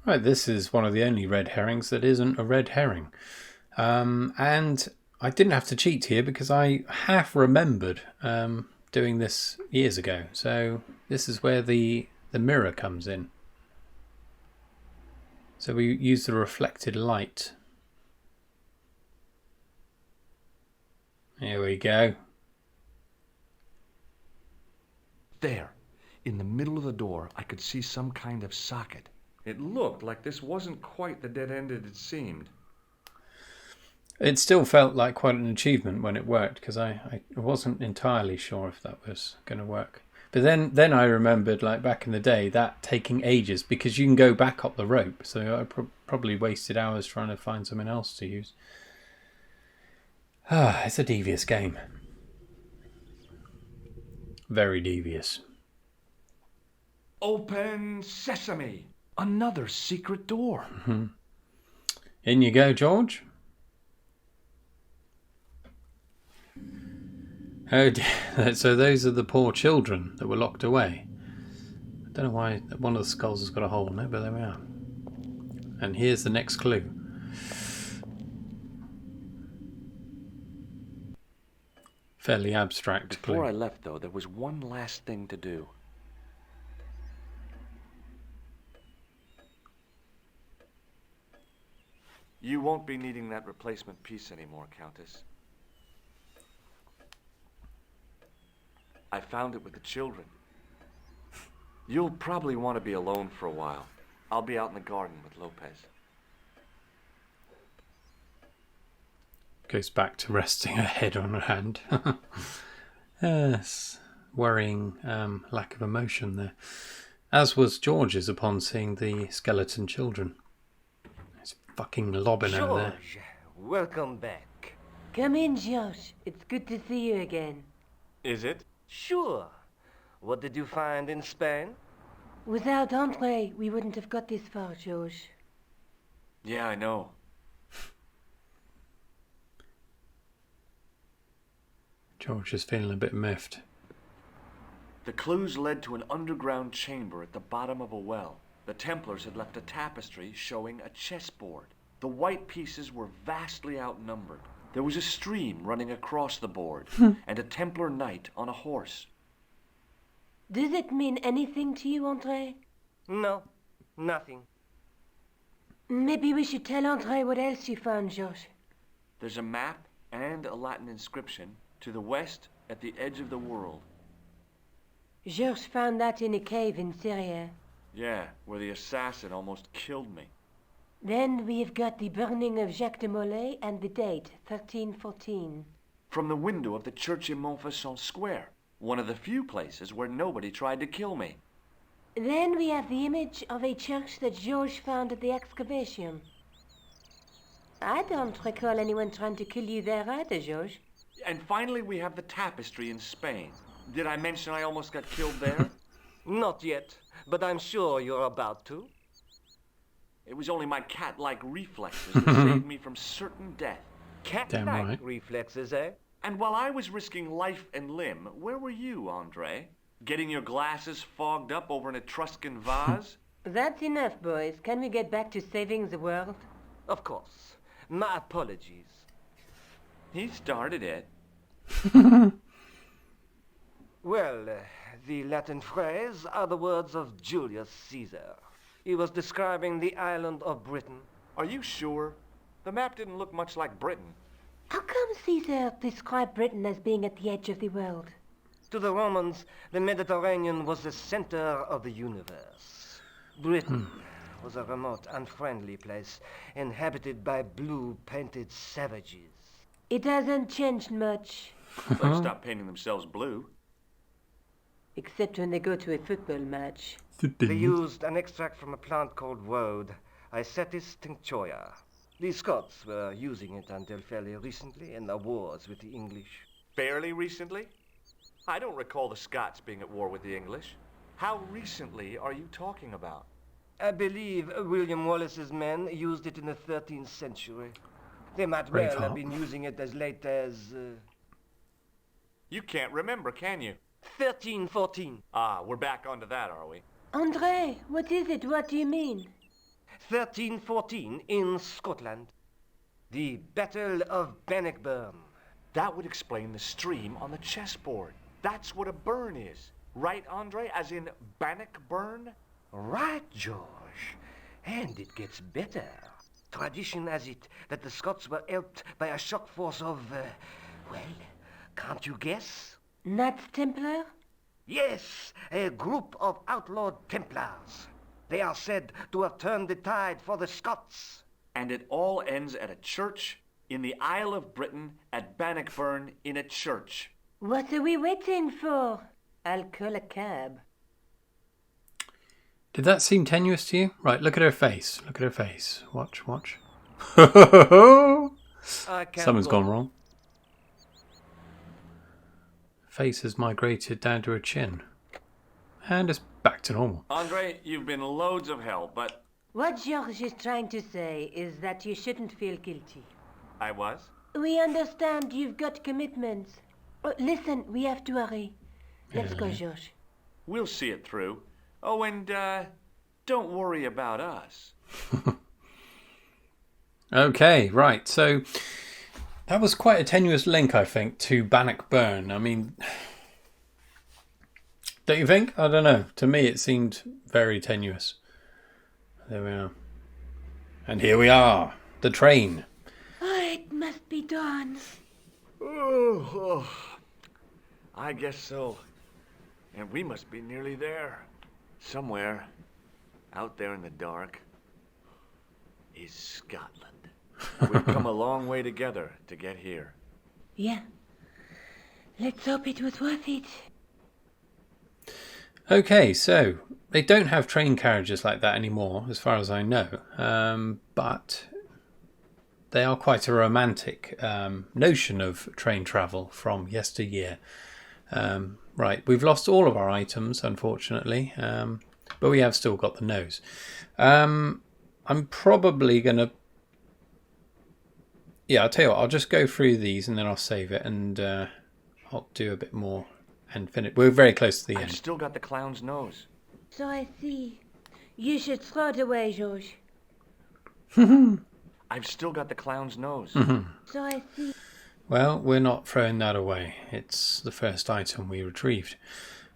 Right, this is one of the only red herrings that isn't a red herring. And I didn't have to cheat here because I half remembered doing this years ago. So this is where the mirror comes in. So we use the reflected light. Here we go. There, in the middle of the door, I could see some kind of socket. It looked like this wasn't quite the dead end it had seemed. It still felt like quite an achievement when it worked, because I wasn't entirely sure if that was going to work. But then I remembered, like back in the day, that taking ages, because you can go back up the rope. So I probably wasted hours trying to find something else to use. Ah, it's a devious game. Very devious. Open sesame! Another secret door. Mm-hmm. In you go, George. Oh dear. So those are the poor children that were locked away. I don't know why one of the skulls has got a hole in it, but there we are. And here's the next clue. Fairly abstract clue. Before I left, though, there was one last thing to do. You won't be needing that replacement piece anymore, Countess. I found it with the children. You'll probably want to be alone for a while. I'll be out in the garden with Lopez. Goes back to resting her head on her hand. Yes, worrying lack of emotion there. As was George's upon seeing the skeleton children. He's fucking lobbing over there. George, welcome back. Come in, Josh. It's good to see you again. Is it? Sure. What did you find in Spain? Without Andre, we wouldn't have got this far, Josh. Yeah, I know. George is feeling a bit miffed. The clues led to an underground chamber at the bottom of a well. The Templars had left a tapestry showing a chessboard. The white pieces were vastly outnumbered. There was a stream running across the board, and a Templar knight on a horse. Does it mean anything to you, Andre? No, nothing. Maybe we should tell Andre what else you found, Josh. There's a map and a Latin inscription to the west at the edge of the world. Georges found that in a cave in Syria. Yeah, where the assassin almost killed me. Then we've got the burning of Jacques de Molay and the date, 1314. From the window of the church in Montfaucon Square, one of the few places where nobody tried to kill me. Then we have the image of a church that Georges found at the excavation. I don't recall anyone trying to kill you there either, Georges. And finally we have the tapestry in Spain. Did I mention I almost got killed there? Not yet, but I'm sure you're about to. It was only my cat-like reflexes that saved me from certain death. Cat-like right. reflexes, eh? And while I was risking life and limb, where were you, Andre? Getting your glasses fogged up over an Etruscan vase? That's enough, boys. Can we get back to saving the world? Of course. My apologies. He started it. Well, the Latin phrase are the words of Julius Caesar. He was describing the island of Britain. Are you sure? The map didn't look much like Britain. How come Caesar described Britain as being at the edge of the world? To the Romans, the Mediterranean was the center of the universe. Britain was a remote, unfriendly place, inhabited by blue-painted savages. It hasn't changed much, Let's stop painting themselves blue. except when they go to a football match. They used an extract from a plant called woad, Icetis tinctoria. The Scots were using it until fairly recently in the wars with the English. Fairly recently? I don't recall the Scots being at war with the English. How recently are you talking about? I believe William Wallace's men used it in the 13th century. They might Brave well have heart. been using it as late as You can't remember, can you? 1314. Ah, we're back onto that, are we? Andre, what is it? What do you mean? 1314 in Scotland. The Battle of Bannockburn. That would explain the stream on the chessboard. That's what a burn is. Right, Andre? As in Bannockburn? Right, George. And it gets better. Tradition has it that the Scots were helped by a shock force of, well, can't you guess? Knights Templar? Yes, a group of outlawed Templars. They are said to have turned the tide for the Scots. And it all ends at a church in the Isle of Britain at Bannockburn in a church. What are we waiting for? I'll call a cab. Did that seem tenuous to you? Right, look at her face. Look at her face. Watch, watch. I can't Something's go. gone wrong. Face has migrated down to her chin. And it's back to normal. Andre, you've been loads of help, but What George is trying to say is that you shouldn't feel guilty. I was. We understand you've got commitments. Oh, listen, we have to hurry. Let's go, George. We'll see it through. Oh, and don't worry about us. Okay, right. So that was quite a tenuous link, I think, to Bannockburn. I mean, don't you think? I don't know. To me, it seemed very tenuous. There we are. And here we are. The train. Oh, it must be done. Oh, I guess so. And we must be nearly there. Somewhere, out there in the dark, is Scotland. We've come a long way together to get here. Yeah. Let's hope it was worth it. Okay, so they don't have train carriages like that anymore, as far as I know. But they are quite a romantic notion of train travel from yesteryear. Right, we've lost all of our items, unfortunately, but we have still got the nose. I'm probably going to... Yeah, I'll tell you what, I'll just go through these and then I'll save it and I'll do a bit more and finish. We're very close to the I've end. still got the clown's nose. So I see. You should throw it away, George. I've still got the clown's nose. So I see. Well, we're not throwing that away. It's the first item we retrieved.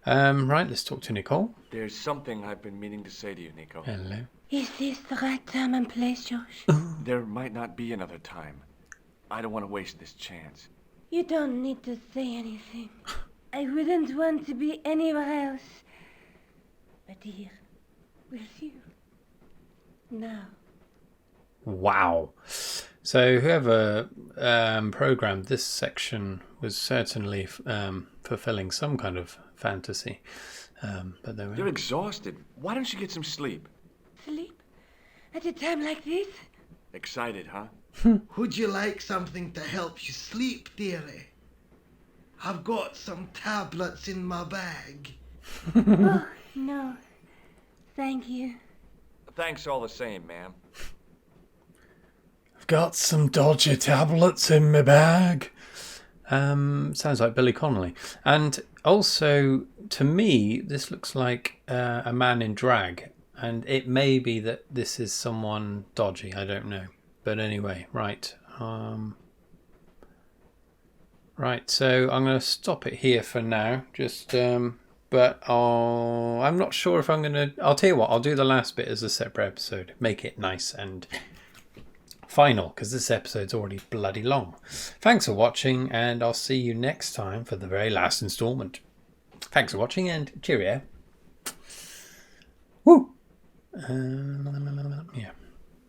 Right, let's talk to Nicole. There's something I've been meaning to say to you, Nico. Hello. Is this the right time and place, George? There might not be another time. I don't want to waste this chance. You don't need to say anything. I wouldn't want to be anywhere else. But here, with you. Now. Wow. So whoever programmed this section was certainly fulfilling some kind of fantasy. But there we You're are. exhausted. Why don't you get some sleep? Sleep? At a time like this? Excited, huh? Would you like something to help you sleep, dearie? I've got some tablets in my bag. Oh, no. Thank you. Thanks all the same, ma'am. I've got some dodgy tablets in my bag. Sounds like Billy Connolly. And also, to me, this looks like a man in drag. And it may be that this is someone dodgy. I don't know. But anyway, right. Right, so I'm going to stop it here for now. Just, but I'm not sure if I'm going to... I'll tell you what, I'll do the last bit as a separate episode. Make it nice and final, because this episode's already bloody long. Thanks for watching, and I'll see you next time for the very last installment. Thanks for watching, and cheerio. Woo! Yeah.